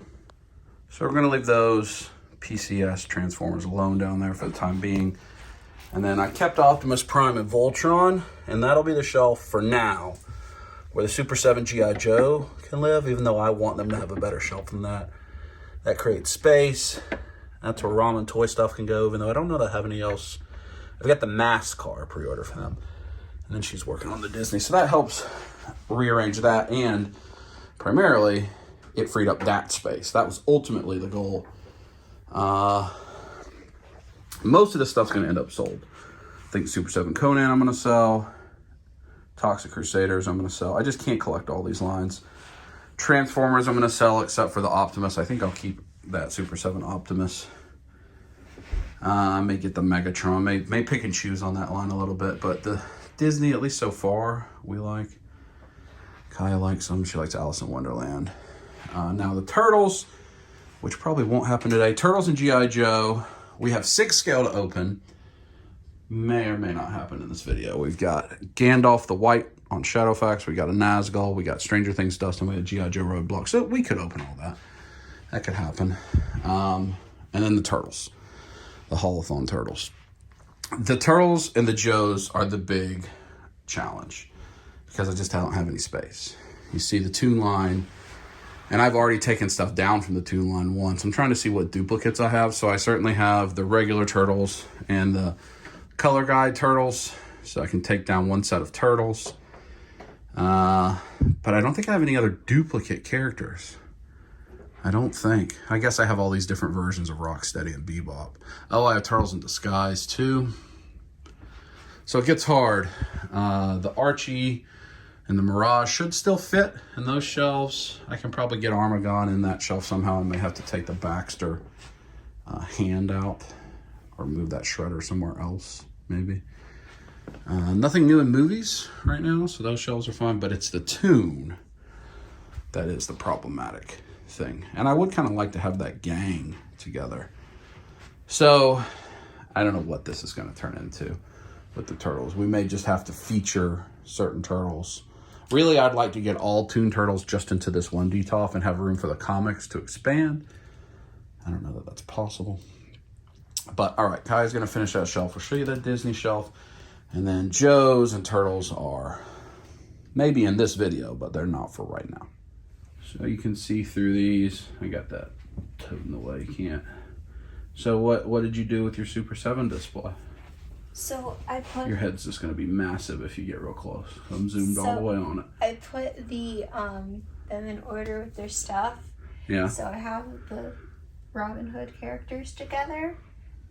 So we're going to leave those PCS Transformers alone down there for the time being. And then I kept Optimus Prime and Voltron, and that'll be the shelf for now, where the Super 7 G.I. Joe can live, even though I want them to have a better shelf than that. That creates space. That's where Ramen Toy stuff can go, even though I don't know that I have any else. I've got the Mask car pre-order for them. And then she's working on the Disney. So that helps rearrange that. And primarily, it freed up that space. That was ultimately the goal. Most of the stuff's going to end up sold. I think Super 7 Conan I'm going to sell. Toxic Crusaders I'm going to sell. I just can't collect all these lines. Transformers I'm going to sell except for the Optimus. I think I'll keep that Super 7 Optimus. I may get the Megatron. May pick and choose on that line a little bit, but the Disney, at least so far, we like. Kaya likes them. She likes Alice in Wonderland. Now the Turtles, which probably won't happen today. Turtles and G.I. Joe. We have 6 scale to open. May or may not happen in this video. We've got Gandalf the White on Shadowfax. We got a Nazgul. We got Stranger Things Dustin. We got G.I. Joe Roadblock. So we could open all that. That could happen. And then the Turtles. The Holothon Turtles. The Turtles and the Joes are the big challenge because I just don't have any space. You see the Toon line, and I've already taken stuff down from the Toon line once. I'm trying to see what duplicates I have. So I certainly have the regular Turtles and the color guide Turtles. So I can take down one set of Turtles. But I don't think I have any other duplicate characters. I don't think. I guess I have all these different versions of Rocksteady and Bebop. Oh, I have Turtles in Disguise too. So it gets hard. The Archie and the Mirage should still fit in those shelves. I can probably get Armagon in that shelf somehow. I may have to take the Baxter hand out or move that shredder somewhere else, maybe. Nothing new in movies right now, so those shelves are fine, but it's the Toon that is the problematic thing. And I would kind of like to have that gang together. So I don't know what this is going to turn into with the Turtles. We may just have to feature certain Turtles. Really, I'd like to get all Toon Turtles just into this one DTOF and have room for the comics to expand. I don't know that that's possible. But all right, Kai's going to finish that shelf. We'll show you that Disney shelf. And then Joe's and Turtles are maybe in this video, but they're not for right now. So you can see through these. I got that toad in the way, you can't. So what did you do with your Super 7 display? So I put... Your head's just going to be massive if you get real close. I'm zoomed all the way on it. I put the them in order with their stuff. Yeah. So I have the Robin Hood characters together,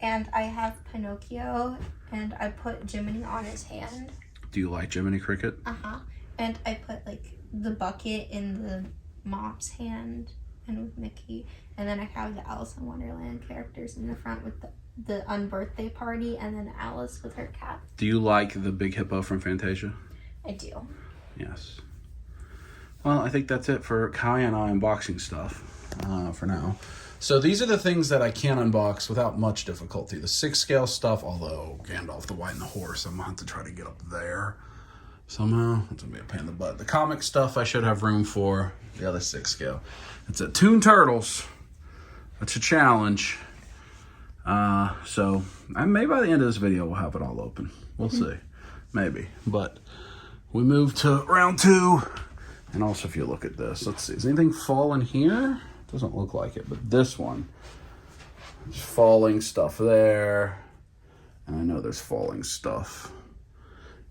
and I have Pinocchio, and I put Jiminy on his hand. Do you like Jiminy Cricket? Uh-huh. And I put like the bucket in the mop's hand and with Mickey, and then I have the Alice in Wonderland characters in the front with the unbirthday party, and then Alice with her cat. Do you like the big hippo from Fantasia? I do. Yes. Well, I think that's it for Kai and I unboxing stuff for now. So these are the things that I can unbox without much difficulty. The 6 scale stuff, although Gandalf the White and the Horse, I'm going to have to try to get up there somehow. It's going to be a pain in the butt. The comic stuff I should have room for. The other 6 scale. It's a Toon Turtles. That's a challenge. So maybe by the end of this video we'll have it all open. We'll see. Maybe. But we move to round 2. And also if you look at this, let's see. Is anything falling here? Doesn't look like it, but this one. There's falling stuff there. And I know there's falling stuff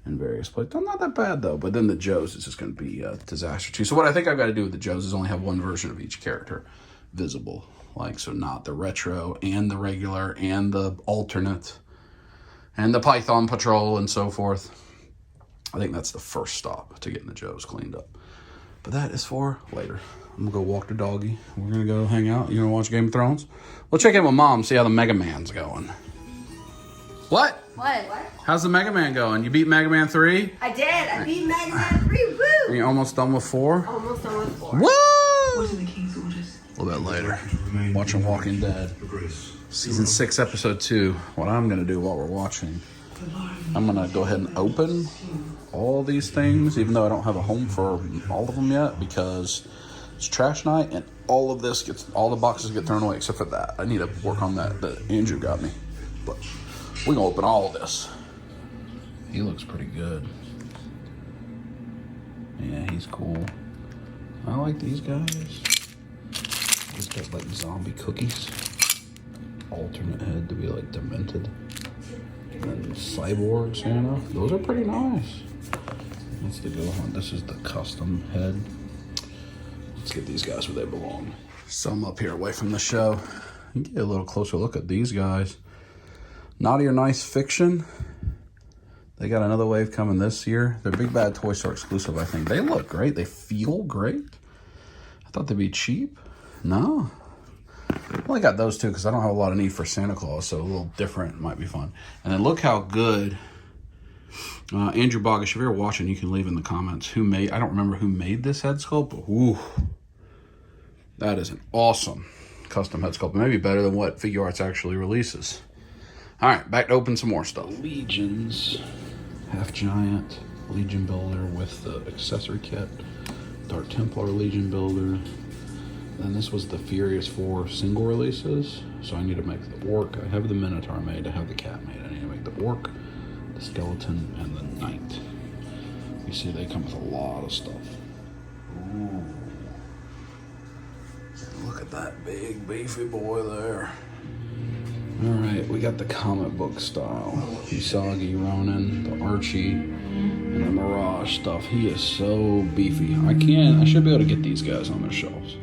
in various places. Not that bad though, but then the Joes is just going to be a disaster too. So what I think I've got to do with the Joes is only have one version of each character visible. Like, so not the retro and the regular and the alternate and the Python Patrol and so forth. I think that's the first stop to getting the Joes cleaned up. But that is for later. I'm gonna go walk the doggy. We're gonna go hang out. You gonna watch Game of Thrones? We'll check in with Mom, see how the Mega Man's going. What? What? How's the Mega Man going? You beat Mega Man 3? I did. I beat Mega Man 3. Woo! Are you almost done with 4? Almost done with 4. Woo! What are the king's orders? A little bit later. Watching Walking Dead. Season 6, episode 2. What I'm gonna do while we're watching, I'm gonna go ahead and open all these things, even though I don't have a home for all of them yet, because it's trash night and all the boxes get thrown away except for that. I need to work on that Andrew got me. But we're gonna open all of this. He looks pretty good. Yeah, he's cool. I like these guys. This guy's like zombie cookies. Alternate head to be like demented. And cyborg Santa. Those are pretty nice. That's the go on. This is the custom head. Let's get these guys where they belong. So I'm up here away from the show. You can get a little closer look at these guys. Naughty or Nice Fiction. They got another wave coming this year. They're Big Bad Toy Store exclusive, I think. They look great. They feel great. I thought they'd be cheap. No. I only got those two because I don't have a lot of need for Santa Claus, so a little different might be fun. And then look how good Andrew Bogus, if you're watching, you can leave in the comments who made, I don't remember who made this head sculpt, but whoo, that is an awesome custom head sculpt. Maybe better than what Figure Arts actually releases. All right, back to open some more stuff. Legions, half giant Legion builder with the accessory kit, Dark Templar Legion builder. Then this was the Furious 4 single releases, so I need to make the orc. I have the Minotaur made, I have the cat made. I need to make the orc, the skeleton, and the knight. You see they come with a lot of stuff. Ooh. Look at that big beefy boy there. Alright, we got the comic book style. Usagi Ronin, the Archie, and the Mirage stuff. He is so beefy. I should be able to get these guys on their shelves.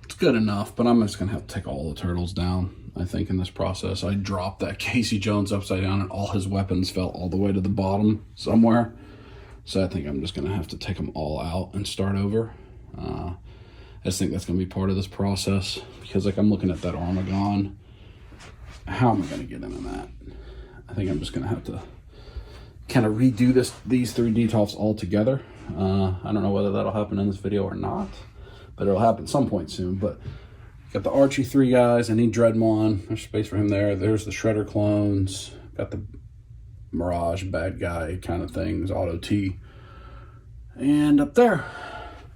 It's good enough, but I'm just gonna have to take all the turtles down, I think, in this process. I dropped that Casey Jones upside down and all his weapons fell all the way to the bottom somewhere. So I think I'm just gonna have to take them all out and start over. I just think that's gonna be part of this process because like I'm looking at that Armagon. How am I gonna get into that? I think I'm just gonna have to kind of redo these 3D tops all together. I don't know whether that'll happen in this video or not, but it'll happen some point soon. But got the Archie 3 guys. I need Dreadmon. There's space for him there. There's the Shredder clones. Got the Mirage bad guy kind of things, Auto T. And up there.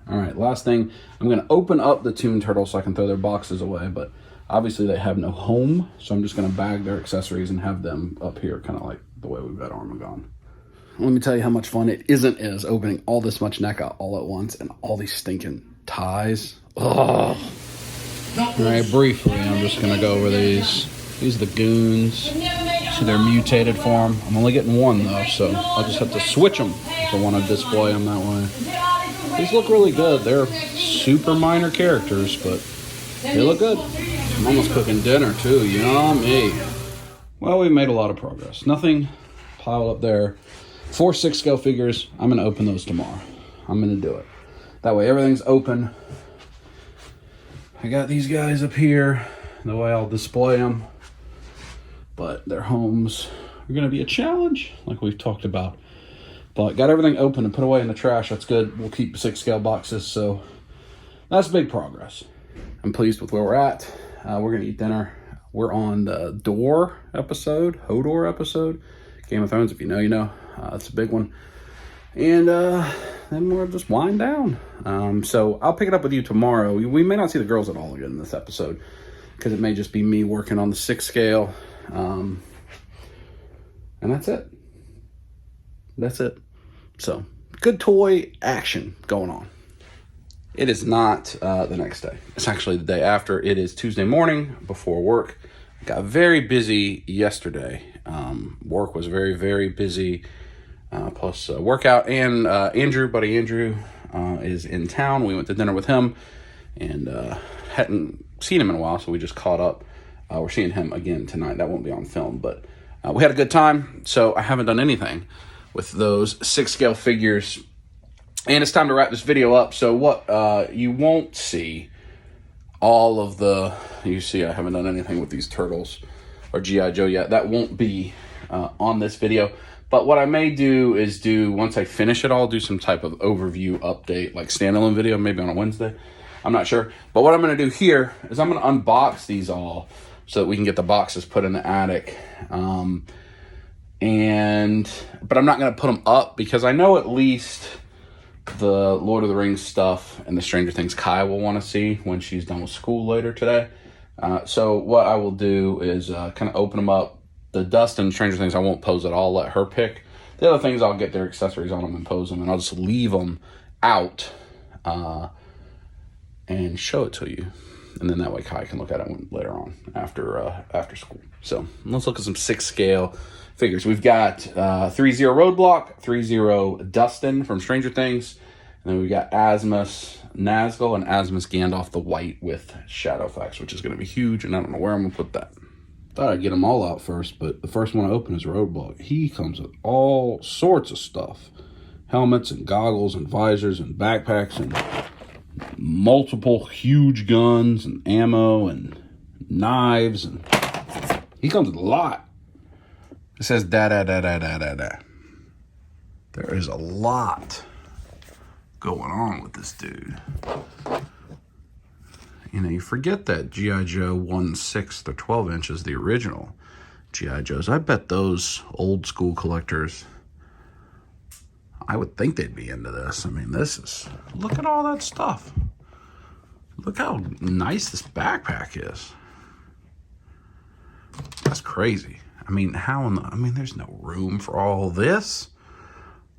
All right, last thing. I'm going to open up the Toon Turtles so I can throw their boxes away, but obviously they have no home, so I'm just going to bag their accessories and have them up here, kind of like the way we've got Armagon. Let me tell you how much fun it isn't is opening all this much NECA all at once and all these stinking ties. Ugh. All right, briefly, I'm just going to go over these. These are the goons. See, they're mutated form. I'm only getting one, though, so I'll just have to switch them if I want to display them that way. These look really good. They're super minor characters, but they look good. I'm almost cooking dinner, too. Yummy. Well, we made a lot of progress. Nothing piled up there. 4 6-scale figures. I'm going to open those tomorrow. I'm going to do it. That way, everything's open. I got these guys up here. The way I'll display them. But their homes are going to be a challenge, like we've talked about. But got everything open and put away in the trash. That's good. We'll keep 6-scale boxes, so that's big progress. I'm pleased with where we're at. We're going to eat dinner. We're on the Hodor episode. Game of Thrones, if you know, you know. It's a big one. And then we'll just wind down. So I'll pick it up with you tomorrow. We may not see the girls at all again in this episode, because it may just be me working on the 6-scale. And that's it. That's it. So, good toy action going on. It is not the next day. It's actually the day after. It is Tuesday morning before work. Got very busy yesterday. Work was very, very busy. Plus workout. And buddy Andrew, is in town. We went to dinner with him and hadn't seen him in a while, so we just caught up. We're seeing him again tonight. That won't be on film, but we had a good time. So I haven't done anything with those 6-scale figures. And it's time to wrap this video up. So what you won't see all of you see I haven't done anything with these turtles or G.I. Joe yet. That won't be on this video. But what I may do is once I finish it all, do some type of overview update, like standalone video, maybe on a Wednesday. I'm not sure. But what I'm going to do here is I'm going to unbox these all so that we can get the boxes put in the attic. But I'm not going to put them up because I know at least the Lord of the Rings stuff and the Stranger Things Kai will want to see when she's done with school later today. So what I will do is kind of open them up. The dust and Stranger Things I won't pose at all. I'll let her pick. The other things I'll get their accessories on them and pose them, and I'll just leave them out and show it to you. And then that way Kai can look at it later on after school. So let's look at some 6-scale figures. We've got 3-0 Roadblock, 3-0 Dustin from Stranger Things, and then we've got Asmus Nazgul and Asmus Gandalf the White with Shadowfax, which is going to be huge, and I don't know where I'm going to put that. Thought I'd get them all out first, but the first one I open is Roadblock. He comes with all sorts of stuff. Helmets and goggles and visors and backpacks and multiple huge guns and ammo and knives, and he comes with a lot. It says da da da da da da da. There is a lot going on with this dude. You know, you forget that G.I. Joe 1/6 or 12 inches, the original G.I. Joes. I bet those old school collectors, I would think they'd be into this. I mean, this is, look at all that stuff. Look how nice this backpack is. That's crazy. I mean, there's no room for all this.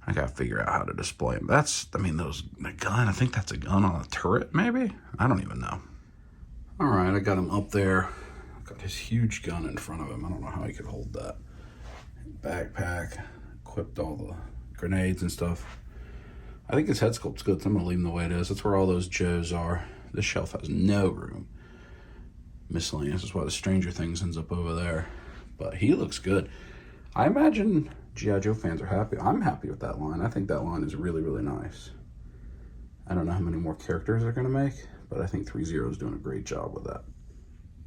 I gotta figure out how to display them. The gun, I think that's a gun on a turret, maybe? I don't even know. All right, I got him up there. Got his huge gun in front of him. I don't know how he could hold that. Backpack, equipped all the grenades and stuff. I think his head sculpt's good, so I'm gonna leave him the way it is. That's where all those Joes are. This shelf has no room. Miscellaneous is why the Stranger Things ends up over there. But he looks good. I imagine G.I. Joe fans are happy. I'm happy with that line. I think that line is really, really nice. I don't know how many more characters they're gonna make, but I think 3-0 is doing a great job with that.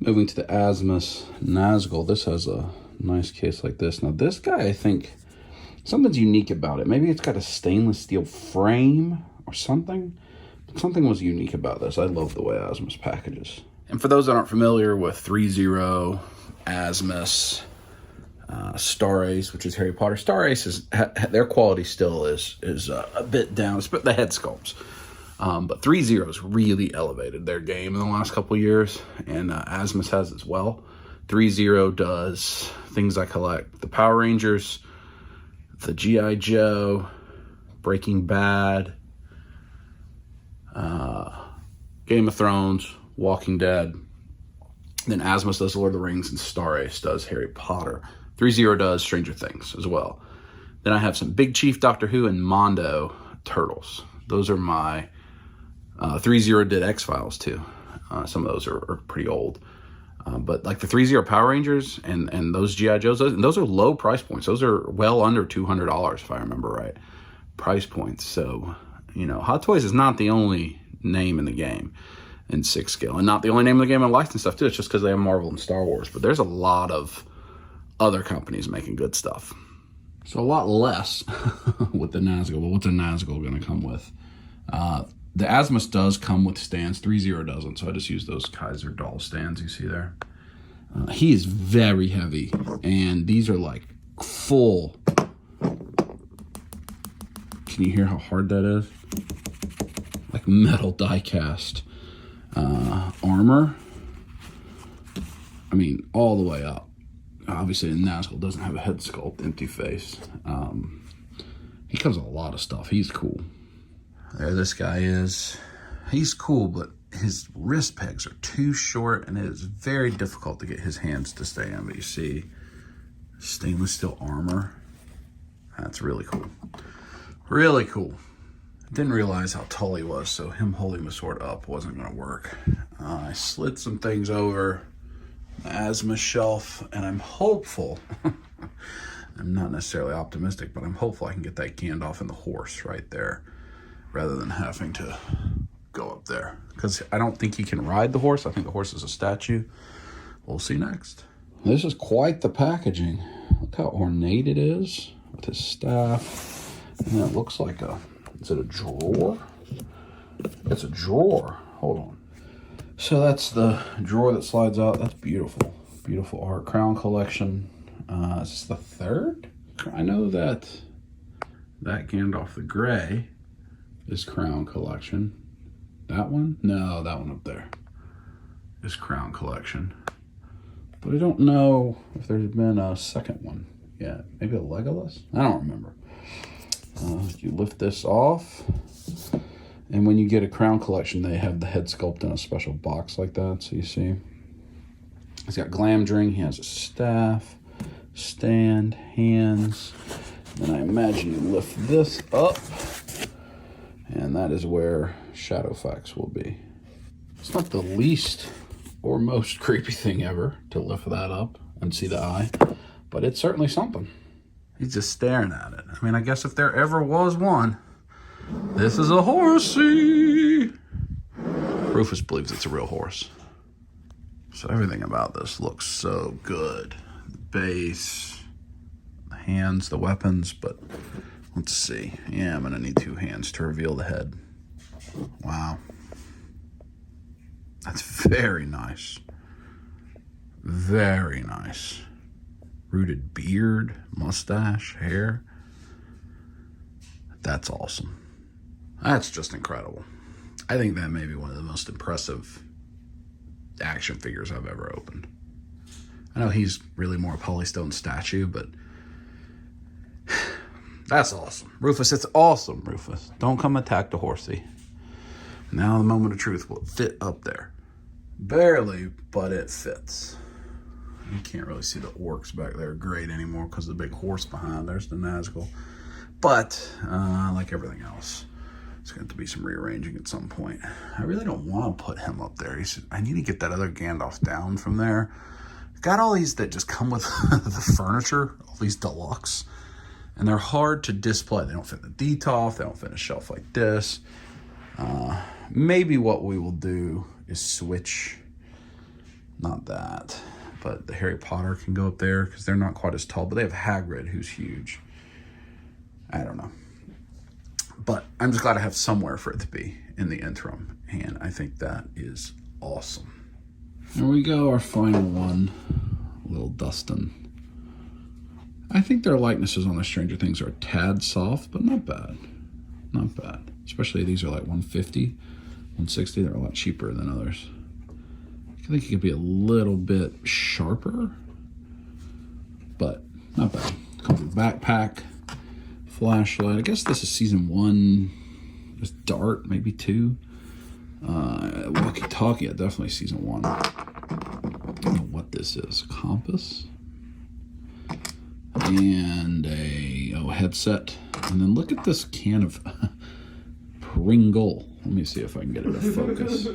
Moving to the Asmus Nazgul. This has a nice case like this. Now this guy, I think, something's unique about it. Maybe it's got a stainless steel frame or something. But something was unique about this. I love the way Asmus packages. And for those that aren't familiar with 3-0, Asmus, Star Ace, which is Harry Potter. Star Ace is their quality still is a bit down, but the head sculpts. But 3-0's really elevated their game in the last couple of years, and Asmus has as well. 3-0 does things I collect: the Power Rangers, the G.I. Joe, Breaking Bad, Game of Thrones, Walking Dead. Then Asmus does Lord of the Rings, and Star Ace does Harry Potter. 3-0 does Stranger Things as well. Then I have some Big Chief, Doctor Who, and Mondo Turtles. Those are my 3-0 did X-Files too. Some of those are pretty old. But like the 3-0 Power Rangers and those G.I. Joes, those are low price points. Those are well under $200 if I remember right. Price points. So, you know, Hot Toys is not the only name in the game in 6 scale, and not the only name in the game in licensed stuff too. It's just because they have Marvel and Star Wars. But there's a lot of other companies making good stuff. So a lot less with the Nazgul. But what's a Nazgul going to come with? The Asmus does come with stands. 3-0 doesn't, so I just use those Kaiser doll stands you see there. He is very heavy, and these are like full. Can you hear how hard that is? Like metal die cast armor. I mean, all the way up. Obviously, the Nazgul doesn't have a head sculpt, empty face. He comes with a lot of stuff. He's cool. There this guy is. He's cool, but his wrist pegs are too short, and it is very difficult to get his hands to stay on. But you see, stainless steel armor. That's really cool. Really cool. Didn't realize how tall he was, so him holding the sword up wasn't going to work. I slid some things over the Asmus shelf, and I'm hopeful. I'm not necessarily optimistic, but I'm hopeful I can get that Gandalf and the horse right there, rather than having to go up there. Because I don't think he can ride the horse. I think the horse is a statue. We'll see next. This is quite the packaging. Look how ornate it is with his staff. And it looks like is it a drawer? It's a drawer. Hold on. So that's the drawer that slides out. That's beautiful. Beautiful art. Crown Collection. Is this the third? I know that Gandalf the Grey is Crown Collection. That one? No, that one up there is Crown Collection. But I don't know if there's been a second one yet. Maybe a Legolas? I don't remember. You lift this off, and when you get a Crown Collection, they have the head sculpt in a special box like that. So you see, he's got Glamdring. He has a staff, stand, hands. And I imagine you lift this up, and that is where Shadowfax will be. It's not the least or most creepy thing ever to lift that up and see the eye, but it's certainly something. He's just staring at it. I mean, I guess if there ever was one, this is a horsey. Rufus believes it's a real horse. So everything about this looks so good. The base, the hands, the weapons, but let's see. Yeah, I'm gonna need 2 hands to reveal the head. Wow. That's very nice. Very nice. Rooted beard, mustache, hair. That's awesome. That's just incredible. I think that may be one of the most impressive action figures I've ever opened. I know he's really more a polystone statue, but that's awesome. Rufus, it's awesome, Rufus. Don't come attack the horsey. Now the moment of truth. Will it fit up there? Barely, but it fits. You can't really see the orcs back there great anymore because of the big horse behind. There's the Nazgul. But, like everything else, it's going to have to be some rearranging at some point. I really don't want to put him up there. I need to get that other Gandalf down from there. Got all these that just come with the furniture, all these deluxe. And they're hard to display. They don't fit in the detolf. They don't fit in a shelf like this. Maybe what we will do is switch, not that, but the Harry Potter can go up there because they're not quite as tall, but they have Hagrid, who's huge. I don't know. But I'm just glad I have somewhere for it to be in the interim, and I think that is awesome. There we go, our final one, little Dustin. I think their likenesses on the Stranger Things are a tad soft, but not bad. Not bad. Especially these are like 150, 160. They're a lot cheaper than others. I think it could be a little bit sharper, but not bad. Comes with a backpack, flashlight. I guess this is season 1. There's dart, maybe 2. Walkie-talkie, yeah, definitely season 1. I don't know what this is. Compass. And a headset. And then look at this can of Pringle. Let me see if I can get it to focus.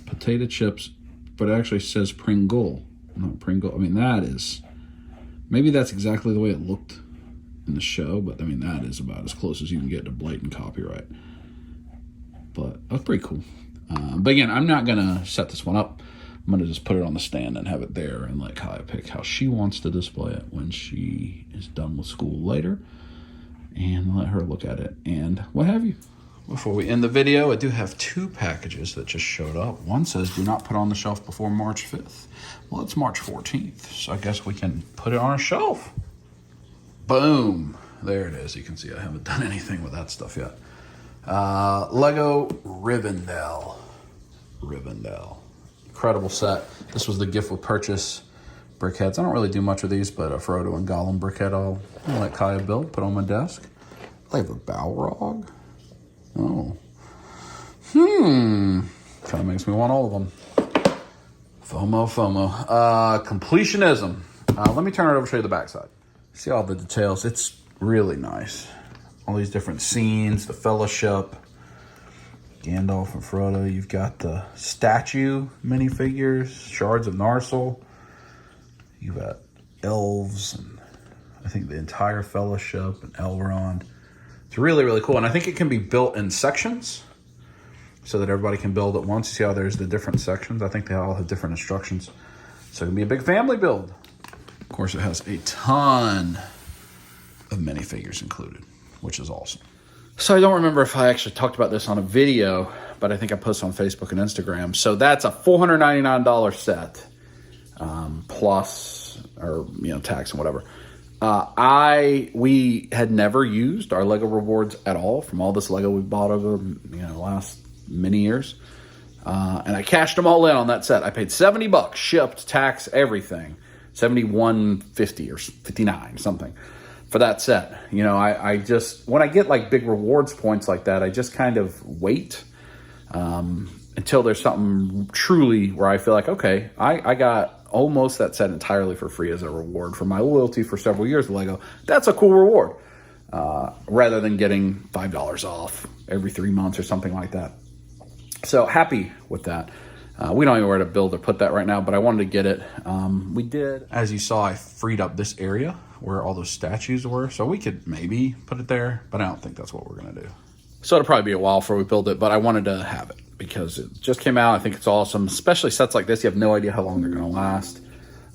Potato chips, but it actually says Pringle, not Pringle. I mean, that is, maybe that's exactly the way it looked in the show, but I mean, that is about as close as you can get to blatant copyright. But that's pretty cool. But again, I'm not going to set this one up. I'm going to just put it on the stand and have it there and let Kaya pick how she wants to display it when she is done with school later, and let her look at it and what have you. Before we end the video, I do have 2 packages that just showed up. One says, do not put on the shelf before March 5th. Well, it's March 14th, so I guess we can put it on a shelf. Boom. There it is. You can see I haven't done anything with that stuff yet. Lego Rivendell. Incredible set. This was the gift with purchase briquettes. I don't really do much of these, but a Frodo and Gollum briquette I'll let Kaya build, put on my desk. I have a Balrog. Oh. Kind of makes me want all of them. FOMO. Completionism. Let me turn it over and show you the backside. See all the details. It's really nice. All these different scenes, the Fellowship, Gandalf and Frodo. You've got the statue minifigures, shards of Narsil. You've got elves and I think the entire Fellowship and Elrond. It's really, really cool. And I think it can be built in sections so that everybody can build at once. You see how there's the different sections? I think they all have different instructions. So it can be a big family build. Of course, it has a ton of minifigures included, which is awesome. So I don't remember if I actually talked about this on a video, but I think I posted on Facebook and Instagram. So that's a $499 set, plus, or tax and whatever. We had never used our Lego rewards at all from all this Lego we bought over the last many years, and I cashed them all in on that set. I paid $70, shipped, tax, everything, $71.50 or $59 something for that set. I just, when I get like big rewards points like that, I just kind of wait until there's something truly where I feel like, okay, I got almost that set entirely for free as a reward for my loyalty for several years with Lego. That's a cool reward, rather than getting $5 off every 3 months or something like that. So happy with that. We don't know where to build or put that right now, but I wanted to get it. We did. As you saw, I freed up this area where all those statues were, so we could maybe put it there, but I don't think that's what we're going to do. So it'll probably be a while before we build it, but I wanted to have it. because it just came out. I think it's awesome, especially sets like this. You have no idea how long they're going to last.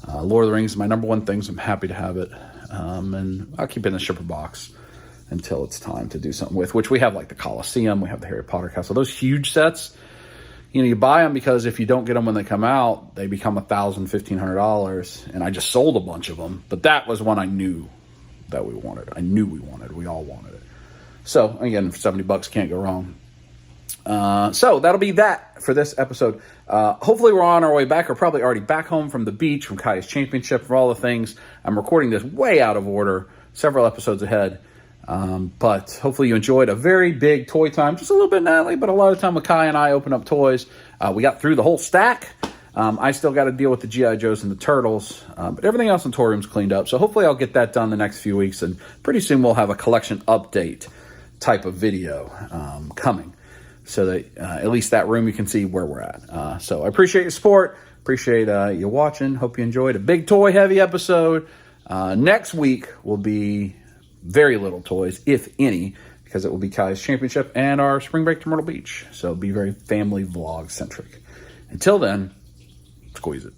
Lord of the Rings is my number one thing, so I'm happy to have it. And I'll keep it in the shipper box until it's time to do something with, which we have like the Colosseum, we have the Harry Potter Castle. Those huge sets, you know, you buy them because if you don't get them when they come out, they become $1,000, $1,500. And I just sold a bunch of them. But that was one I knew that we wanted. I knew we wanted. We all wanted it. So, again, for $70, can't go wrong. So that'll be that for this episode. Hopefully we're on our way back, or probably already back home from the beach, from Kaya's championship, for all the things. I'm recording this way out of order, several episodes ahead. But hopefully you enjoyed a very big toy time, just a little bit Natalie, but a lot of time with Kaya and I open up toys. We got through the whole stack. I still got to deal with the G.I. Joes and the Turtles, but everything else in Toy Room's cleaned up. So hopefully I'll get that done the next few weeks, and pretty soon we'll have a collection update type of video coming, so that at least that room you can see where we're at. So I appreciate your support, appreciate you watching. Hope you enjoyed a big toy heavy episode. Next week will be very little toys, if any, because it will be Kaya's championship and our spring break to Myrtle Beach. So be very family vlog centric. Until then, squeeze it.